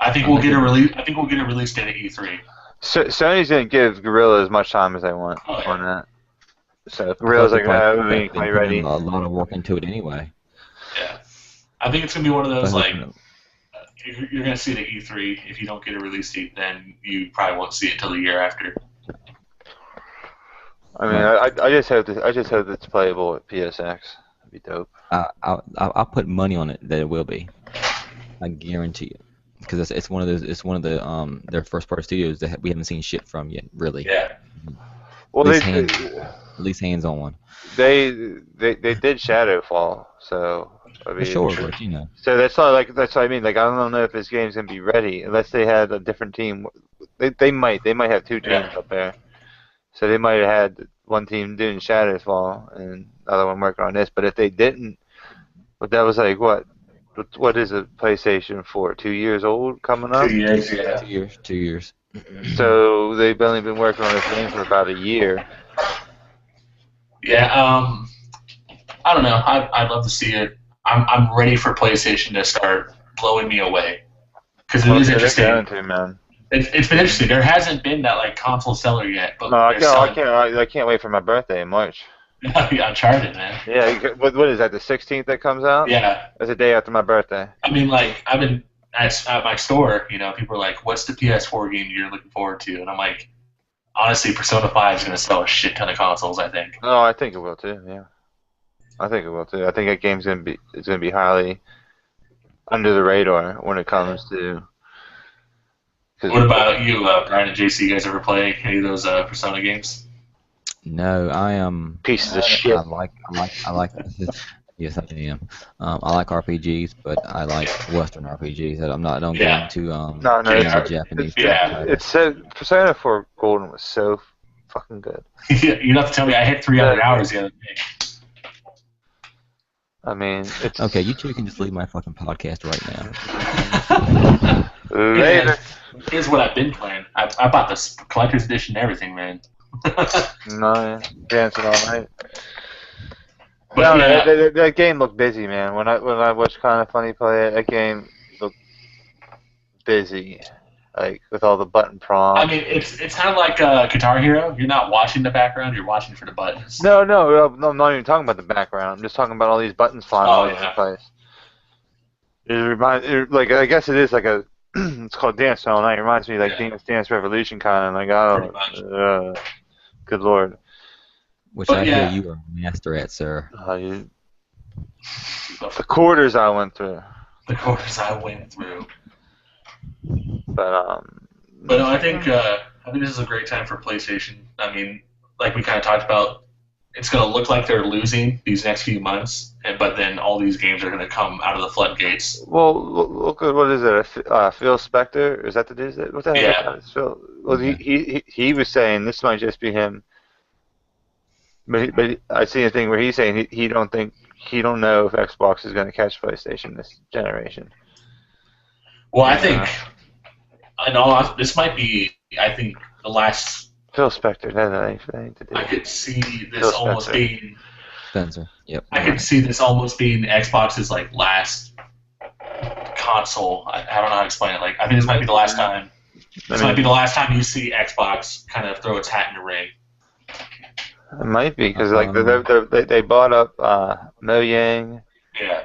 I think we'll get a release. I think we'll get a release date at E3. So, Sony's gonna give Gorilla as much time as they want on that. So Gorilla's like, no, we ain't quite ready. A lot of work into it anyway. Yeah, I think it's gonna be one of those like you're gonna see it at E3. If you don't get a release date, then you probably won't see it until the year after. I mean, I just hope it's playable at PSX. That'd be dope. I'll put money on it that it will be. I guarantee you, because it's one of the their first party studios that we haven't seen shit from yet, really. Yeah. Well, at least hands on one. They did Shadowfall, so I mean, sure, but you know. So that's what I mean. Like, I don't know if this game's gonna be ready unless they had a different team. They might have two teams up there. So they might have had one team doing Shadowfall and the other one working on this. But if they didn't, but that was like what is a PlayStation 4? 2 years old coming up? 2 years, yeah. 2 years. 2 years. So they've only been working on this game for about a year. Yeah, I don't know. I'd love to see it. I'm ready for PlayStation to start blowing me away because it is interesting. Man. It's been interesting. There hasn't been that like console seller yet, but no, I can't wait for my birthday in March. Uncharted, man. Yeah, what is that? The 16th that comes out? Yeah, that's the day after my birthday. I mean, like I've been at my store. You know, people are like, "What's the PS4 game you're looking forward to?" And I'm like, honestly, Persona 5 is going to sell a shit ton of consoles. I think. Oh, I think it will too. Yeah, I think it will too. I think that game's going to be highly under the radar when it comes to. What about you, Brian and JC? You guys ever play any of those Persona games? No, I am pieces of shit. I like. Yes, I am. I like RPGs, but I like Western RPGs. I don't get into Japanese. It's so Persona 4 Golden was so fucking good. You don't have to tell me. I hit 300 hours the other day. I mean, it's okay. You two can just leave my fucking podcast right now. Later. Here's what I've been playing. I bought this collector's edition and everything, man. No, dancing all night. But no, that game looked busy, man. When I watched Kind of Funny play it, that game looked busy, like with all the button prompts. I mean, it's kind of like Guitar Hero. You're not watching the background; you're watching for the buttons. No, I'm not even talking about the background. I'm just talking about all these buttons flying all over the place. I guess it is like a. It's called Dance All Night. It reminds me of like Dance Revolution kind of like good lord. Which I hear you are a master at, sir. The quarters I went through. The quarters I went through. But no, I think this is a great time for PlayStation. I mean, like we kind of talked about, it's going to look like they're losing these next few months, but then all these games are going to come out of the floodgates. Well, look at what is it? Phil Spector? Is that the dude? What the hell is Phil? Well, he was saying this might just be him. But I see a thing where he's saying he don't know if Xbox is going to catch PlayStation this generation. Well, I think this might be the last. Phil Spector, that to do. I could see this almost being Spencer. Yep. I could see this almost being Xbox's like last console. I don't know how to explain it. Like I think this might be the last time. This might be the last time you see Xbox kind of throw its hat in the ring. It might be because like they bought up Mojang. Yeah.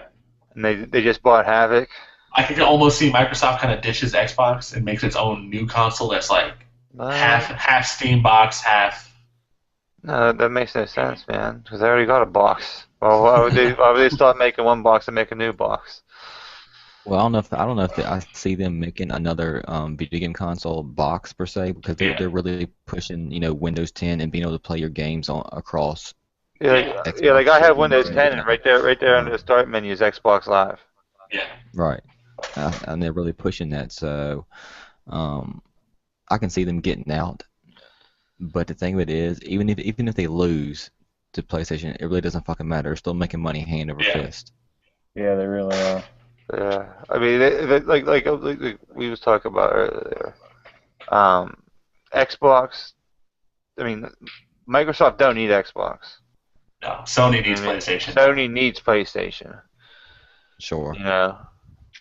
And they just bought Havoc. I could almost see Microsoft kind of ditches Xbox and makes its own new console that's like half Steam box, half. No, that makes no sense, man. Because they already got a box. Well, why would they start making one box and make a new box? Well, I don't know if I see them making another video game console box per se because they're really pushing Windows 10 and being able to play your games across. Yeah, like I have Windows 10 and right there under the start menu is Xbox Live. Yeah. Right, and they're really pushing that, so I can see them getting out. But the thing of it is, even if they lose to PlayStation, it really doesn't fucking matter. They're still making money hand over fist. Yeah, they really are. Yeah, I mean, like we was talking about earlier. Xbox. I mean, Microsoft don't need Xbox. No, Sony needs PlayStation. Sony needs PlayStation. Sure. You know,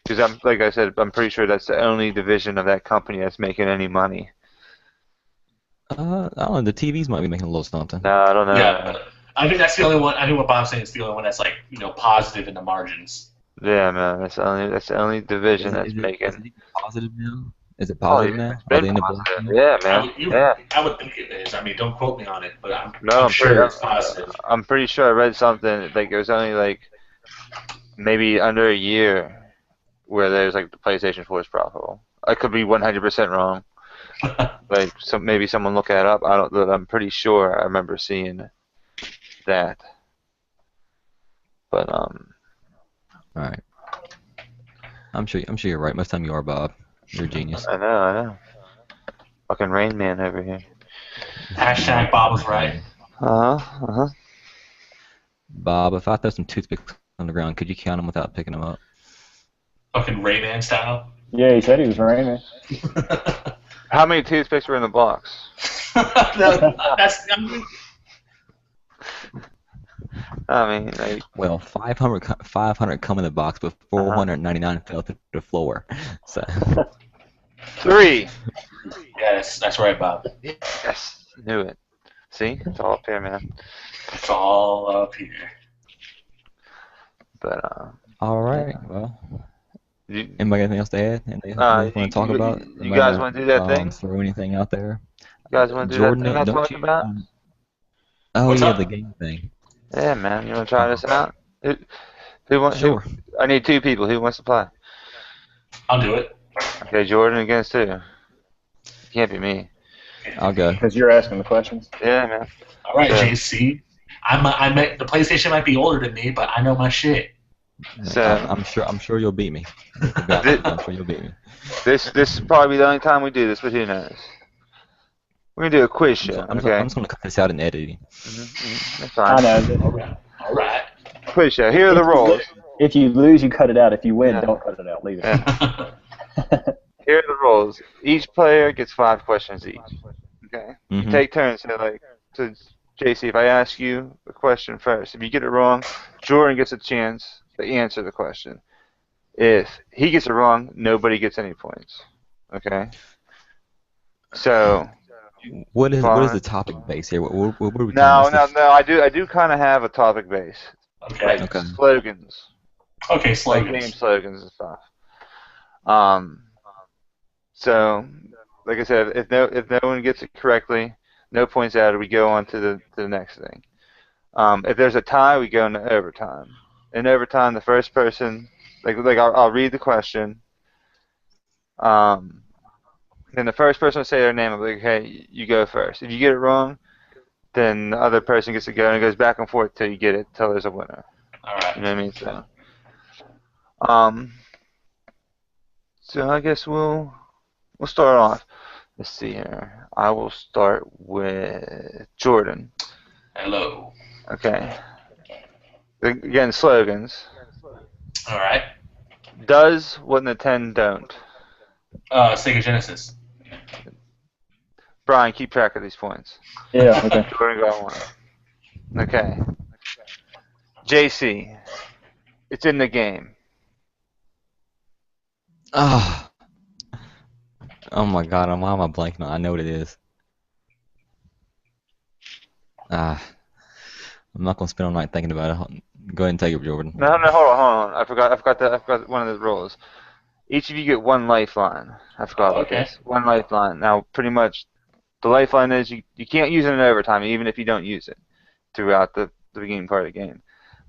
Because like I said, I'm pretty sure that's the only division of that company that's making any money. I don't know. The TVs might be making a little something. No, I don't know. Yeah, I think that's the only one. I think what Bob's saying is the only one that's like positive in the margins. Yeah, man, that's the only division that's Is making. it even positive now? Is it Oh, positive yeah, now? it's Are been they in the black positive. now? Yeah, man. Yeah. I would think it is. I mean, don't quote me on it, but No, I'm sure it's positive. I'm pretty sure I read something like it was only like maybe under a year where there's like the PlayStation 4 is profitable. I could be 100% wrong. Like maybe someone look that up. I'm pretty sure I remember seeing that. But All right. I'm sure you're right. Most time you are, Bob. You're a genius. I know. Fucking Rain Man over here. Hashtag Bob was right. Uh-huh. Bob, if I throw some toothpicks on the ground, could you count them without picking them up? Fucking Rayman style. Yeah, he said he was raining. How many toothpicks were in the box? I mean, like, Well, 500 come in the box, but 499 fell through the floor. So 3. Yeah, that's right, Bob. Yes, knew it. See, it's all up here, man. It's all up here. But all right. Well, you, anybody got anything else to add? Anything want to talk about? You guys want to do that thing? Throw anything out there? You guys want to do Jordan, that thing I don't talked you? about? Oh What's yeah, up? the game thing. Yeah, man. You want to try this out? Who wants? Sure. I need 2 people. Who wants to play? I'll do it. Okay, Jordan against 2. Can't be me. I'll go. Because you're asking the questions. Yeah, man. All right, So- JC. The PlayStation might be older than me, but I know my shit. So- I'm sure you'll beat me. I'm sure you'll beat me. This is probably the only time we do this, but who knows? We're gonna do a quiz show. I'm Okay. just gonna cut this out in editing. That's fine. I know. All right. Quiz show. Here are the rules. If you lose, you cut it out. If you win, Yeah. don't cut it out. Leave it. Yeah. Here are the rules. Each player gets 5 questions each. Okay. You Mhm. take turns. So JC, if I ask you a question first, if you get it wrong, Jordan gets a chance to answer the question. If he gets it wrong, nobody gets any points. Okay. So. What is the topic base here? What are we No. calling this? I do kind of have a topic base. Okay. Like Okay. slogans. Okay, Like slogans. game slogans and stuff. So, like I said, if no one gets it correctly, no points added. We go on to the next thing. If there's a tie, we go into overtime. In overtime, the first person, I'll read the question. Then the first person will say their name. I'll be like, hey, you go first. If you get it wrong, then the other person gets to go, and it goes back and forth till you get it, till there's a winner. All right. You know what I mean? So I guess we'll start off. Let's see here. I will start with Jordan. Hello. Okay. Again, slogans. All right. Does what Nintendo don't. Sega Genesis. Brian, keep track of these points. Yeah. Okay. Jordan got 1. Okay. JC. It's in the game. Ah. Oh my God! Why am I blanking on? I know what it is. I'm not gonna spend all night thinking about it. Go ahead and take it, Jordan. No, hold on. I forgot one of the rules. Each of you get 1 lifeline. I forgot about Okay. this. 1 lifeline. Now, pretty much, the lifeline is you can't use it in overtime, even if you don't use it throughout the beginning part of the game.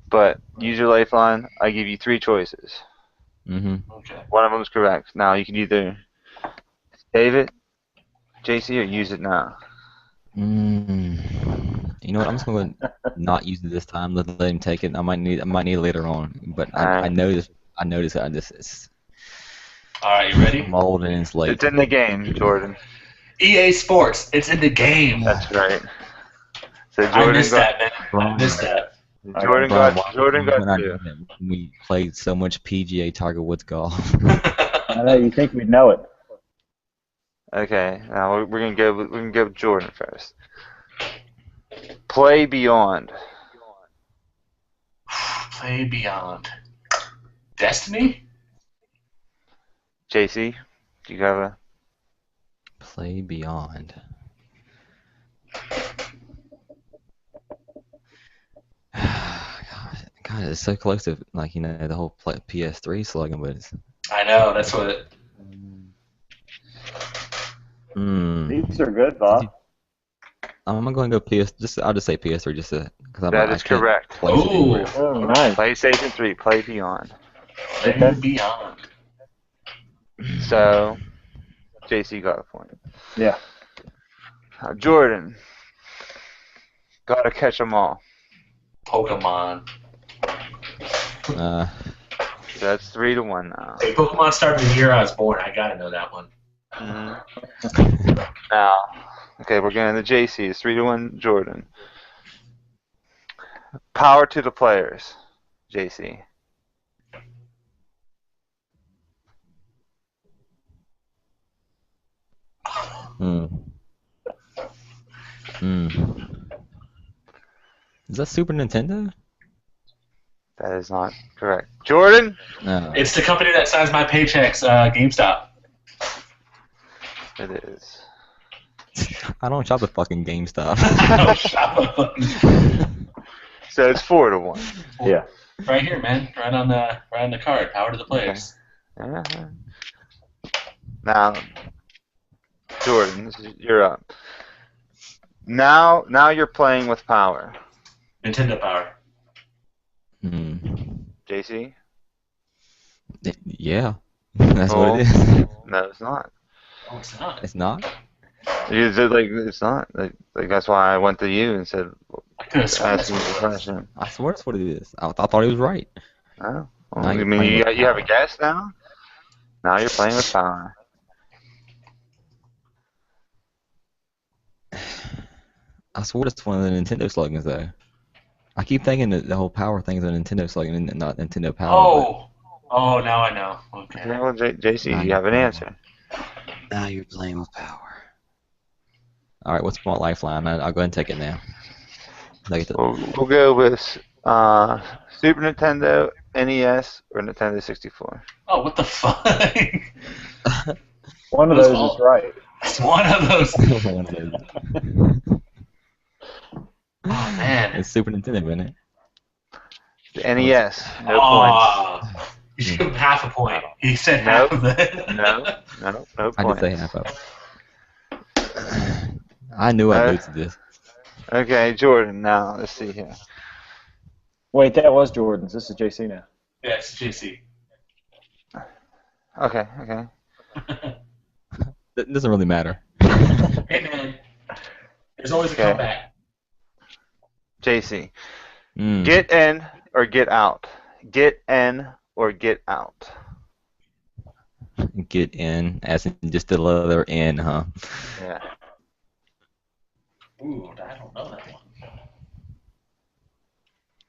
But use your lifeline. I give you 3 choices. Okay. One of them is correct. Now you can either save it, JC, or use it now. You know what? I'm just gonna not use it this time. Let him take it. I might need it later on. But I know this. I noticed that this. All right, you ready? I'm old and it's late. It's in the game, Jordan. EA Sports. It's in the game. That's right. So I Jordan missed that, man. I missed that. Jordan Brian, got 2. when we played so much PGA Tiger Woods golf. I know you think we'd know it. Okay, now we're gonna go with Jordan first. Play Beyond. Play Beyond. Destiny? JC, do you have a? Play Beyond. God, it's so close to like the whole PS3 slogan, but it's. I know, that's what. These are good, Bob. I'm going to go I'll just say PS3 just because That is correct. Ooh. Oh, nice. PlayStation 3, Play Beyond. Play Beyond. So, JC got a point. Yeah. Jordan, gotta catch 'em all. Pokemon. Uh, So that's 3-1 now. Hey, Pokemon started the year I was born. I gotta know that one. Now, okay, we're getting the JC. It's 3-1 Jordan. Power to the players, JC. Is that Super Nintendo? That is not correct. Jordan? No. It's the company that signs my paychecks, GameStop. It is. I don't shop at fucking GameStop. Oh, shop. So it's 4-1. Yeah. Right here, man. Right on the card. Power to the players. Uh-huh. Now, Jordan, you're up. Now you're playing with power. Nintendo Power. JC? Yeah. That's what it is. No, it's not. Oh, it's not. It's not? It's not. Like that's why I went to you and said, I could have sworn ask that's me what the it was. question. I swear that's what it is. I thought he was right. Oh. Well, Now I you're mean, playing with you have a power. guess now? Now you're playing with power. I swear that's one of the Nintendo slogans, though. I keep thinking that the whole power thing is a Nintendo slogan and not Nintendo Power. Oh, now I know. Okay. Okay, well, JC, you have an answer. Now you're playing with power. All right, what's my lifeline? I'll go ahead and take it now. We'll go with Super Nintendo, NES, or Nintendo 64. Oh, what the fuck? One of those is right. It's one of those. One of those. Oh, man. It's Super Nintendo, isn't it? The NES, no points. You should give him half a point. He said Nope. half of it. No I points. did say half of it. I knew I'd lose to this. Okay, Jordan, now, let's see here. Wait, that was Jordan's. This is JC now. Yeah, it's JC. Okay. It doesn't really matter. Hey, man. There's always a Okay. comeback. JC, get in or get out? Get in or get out? Get in, as in just the letter N, huh? Yeah. Ooh, I don't know that one.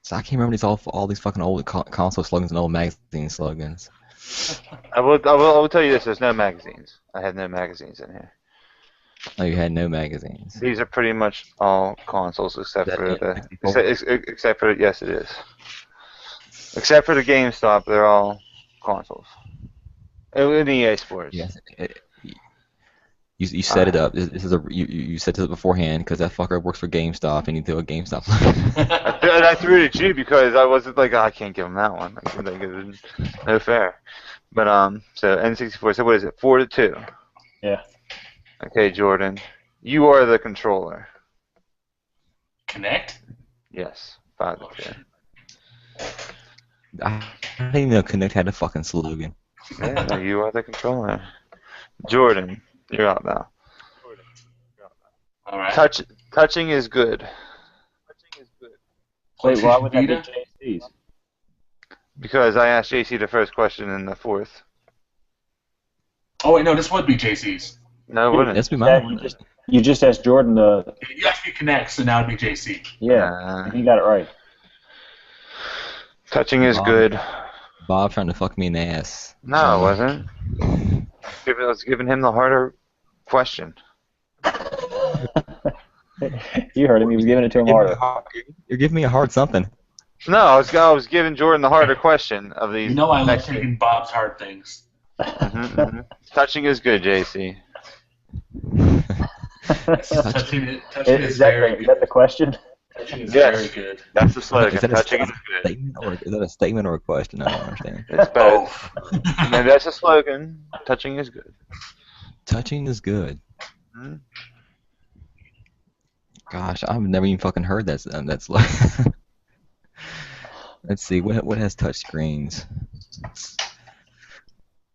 So I can't remember all these fucking old console slogans and old magazine slogans. I will tell you this: there's no magazines. I have no magazines in here. Oh, you had no magazines. These are pretty much all consoles except That for the N64? except for yes, it is. Except for the GameStop, they're all consoles. In EA Sports. Yes. You set it up. This is you set this up beforehand because that fucker works for GameStop and you threw a GameStop. And I threw it at you because I wasn't like, oh, I can't give him that one. Like, it's no fair. But so N64. So what is it? 4-2. Yeah. Okay, Jordan, you are the controller. Connect? Yes, 5-2. I didn't even know Connect had a fucking slogan. Yeah, no, you are the controller. Jordan, you're out now. All right. Touching is good. Wait, why would that be Vita? JC's? Because I asked JC the first question in the fourth. Oh, wait, no, this would be JC's. No, it wouldn't. That's be Yeah, mine. you just asked Jordan the. You asked me Connect, so now it'd be JC. Yeah, he got it right. Touching is good. Bob trying to fuck me in the ass. No, it wasn't. I was giving him the harder question. You heard him. He was giving it to him harder. You're giving me a hard something. No, I was giving Jordan the harder question of these. You know I love next taking Bob's hard things. Touching is good, JC. Touching is Is that very the, good. is that the question? Touching is Yes. very good. That's the slogan. Is that Touching a is good. statement or is that a statement or a question? I don't understand. It's better. Maybe that's the slogan. Touching is good. Touching is good. Mhm. Gosh, I've never even fucking heard that. That's like. Let's see. What has touch screens?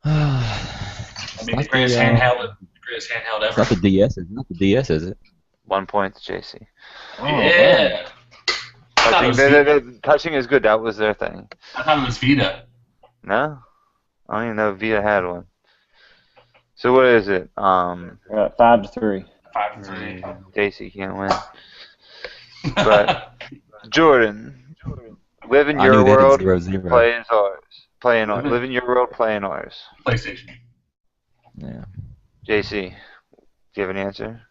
I mean, the greatest handheld ever. It's not the DS. It's not the DS, is it? 1 point to JC. Oh, Yeah. I thought, it was Vita. Touching is good. That was their thing. I thought it was Vita. No, I don't even know if Vita had one. So what is it? 5-3. 5-3. JC can't win. But Jordan, live in your world, 0-0. play in ours. Play in ours. Live in your world, play in ours. PlayStation. Yeah. JC, do you have an answer?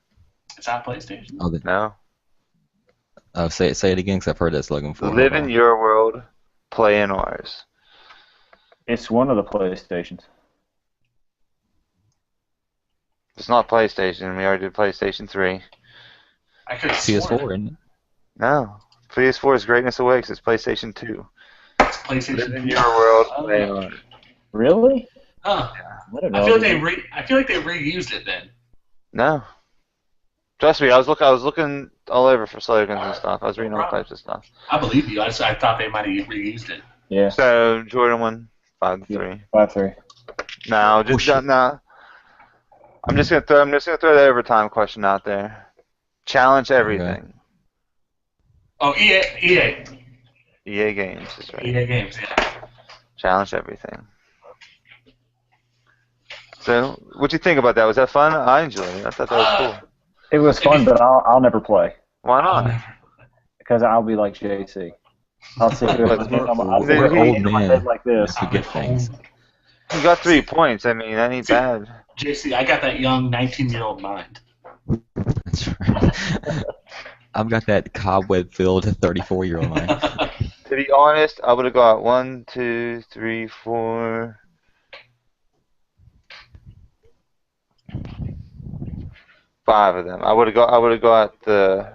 It's not PlayStation. Oh, No. Say it again, because I've heard that slogan before. Live in your world, play in ours. It's one of the PlayStations. It's not PlayStation. We already did PlayStation 3. I could have PS4, sworn isn't it? No. PS4's greatness awakes. It's PlayStation 2. it's PlayStation. Live in your world, play in ours. Really? Huh. I don't know. I feel like they reused it then. No. Trust me, I was looking all over for slogans and stuff. I was reading all types of stuff. I believe you. I thought they might have reused it. Yeah. So Jordan won 5-3. 5-3. Now, now, I'm just gonna throw the overtime question out there. Challenge everything. Oh, EA Games is right. EA Games, yeah. Challenge everything. So, what'd you think about that? Was that fun? I enjoyed it. I thought that was cool. It was fun, but I'll never play Why not? because I'll be like JC. I'll sit here with We're old my men. head like this. Forget things. You got 3 points. I mean, that ain't bad. JC, I got that young 19-year-old mind. That's right. I've got that cobweb-filled 34-year-old mind. To be honest, I would have got 1, 2, 3, 4. 5 of them. I would have got the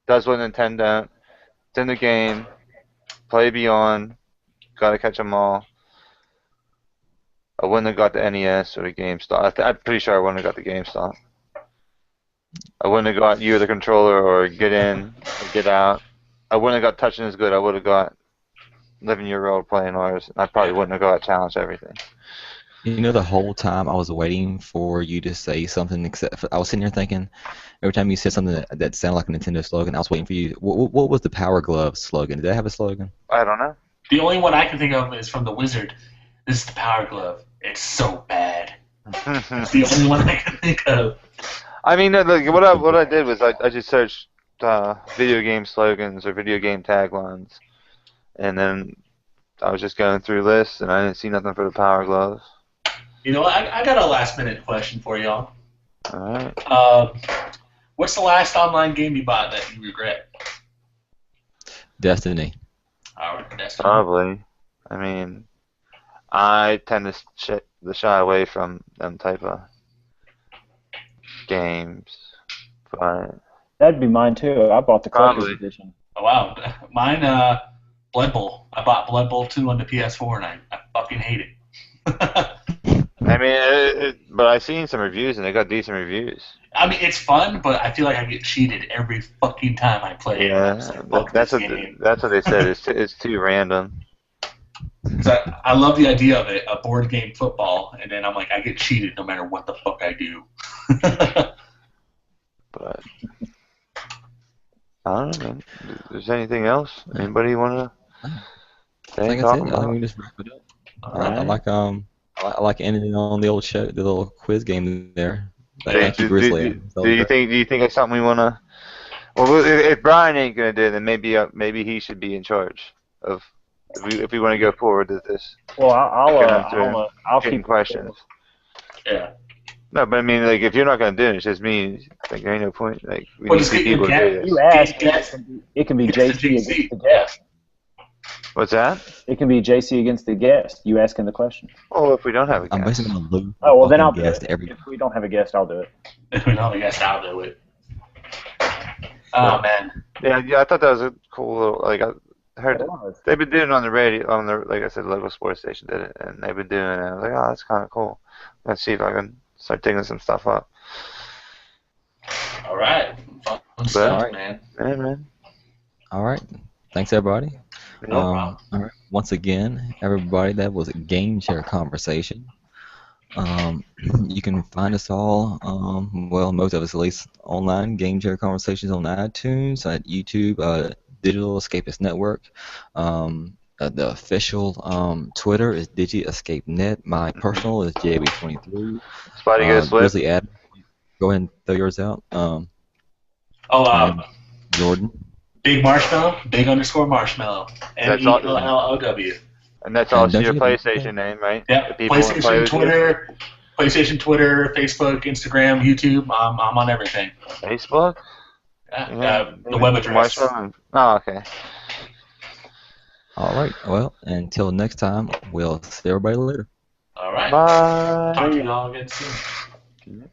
Does What Nintendo, It's in the Game, Play Beyond, Gotta Catch 'Em All. I wouldn't have got the NES or the GameStop. I'm pretty sure I wouldn't have got the GameStop. I wouldn't have got You the Controller or Get In or Get Out. I wouldn't have got Touching is Good. I would have got Living Your World, Playing Ours. I probably wouldn't have got Challenge Everything. You know, the whole time I was waiting for you to say something, except for, I was sitting here thinking, every time you said something that sounded like a Nintendo slogan, I was waiting for you. What was the Power Glove slogan? Did they have a slogan? I don't know. The only one I can think of is from the Wizard. This is the Power Glove. It's so bad. It's the only one I can think of. I mean, like, what I did was I just searched video game slogans or video game taglines, and then I was just going through lists, and I didn't see nothing for the Power Glove. You know, I got a last-minute question for y'all. All right. What's the last online game you bought that you regret? Destiny. All right, Destiny. Probably. I mean, I tend to shy away from them type of games, but That'd be mine too. I bought the collector's Probably. edition. Oh, wow. Mine, Blood Bowl. I bought Blood Bowl 2 on the PS4, and I fucking hate it. I mean, but I've seen some reviews, and they got decent reviews. I mean, it's fun, but I feel like I get cheated every fucking time I play it. Yeah, Like, fuck that's this what game. that's what they said. It's too random. 'Cause I love the idea of it, a board game football, and then I'm like, I get cheated no matter what the fuck I do. But I don't know. Is there anything else? Anybody want to I say? think that's it. I think we can just wrap it up. I like ending on the old show, the little quiz game there. Thank you, Grizzly. Do you think it's something we want to? Well, if Brian ain't gonna do it, then maybe he should be in charge of if we want to go forward with this. Well, I'll Getting keep questions. Yeah. No, but I mean, like, if you're not gonna do it, it's just me. Like, there ain't no point. Like, we Well, need just two get your people to do guess. this. You ask, Guess. it can be Guess JC the against JC. the guest. What's that? It can be JC against the guest. You asking the question. Oh, if we don't have a I'm guest. basically gonna lose. Oh well, then I'll do guest it. every. If we don't have a guest, I'll do it. If we don't, I guess I'll do it. Oh man. Yeah, I thought that was a cool little, like, I heard It was. they've been doing it on the radio, on the, like I said, the local sports station did it, and they've been doing it. I was like, oh, that's kind of cool. Let's see if I can start digging some stuff up. All right. Fun stuff, all right. man. Yeah, man. All right. Thanks everybody. No problem. All right. Once again, everybody, that was a Game Chair Conversation. You can find us all, well, most of us at least, online, Game Chair Conversations on iTunes, at YouTube, Digital Escapist Network. The official Twitter is DigiEscapeNet. My personal is JB23. Spidey gets slipped. Grizzly Adam, go ahead and throw yours out. Jordan. Big Marshmallow, big _ Marshmallow. That's all- MELLOW. And that's also don't your you- PlayStation name, right? Yeah, The people who play PlayStation, with you? Twitter, Facebook, Instagram, YouTube. I'm on everything. Facebook? Yeah, the web address. Oh, okay. All right. Well, until next time, we'll see everybody later. All right. Bye. Talk to you all again soon.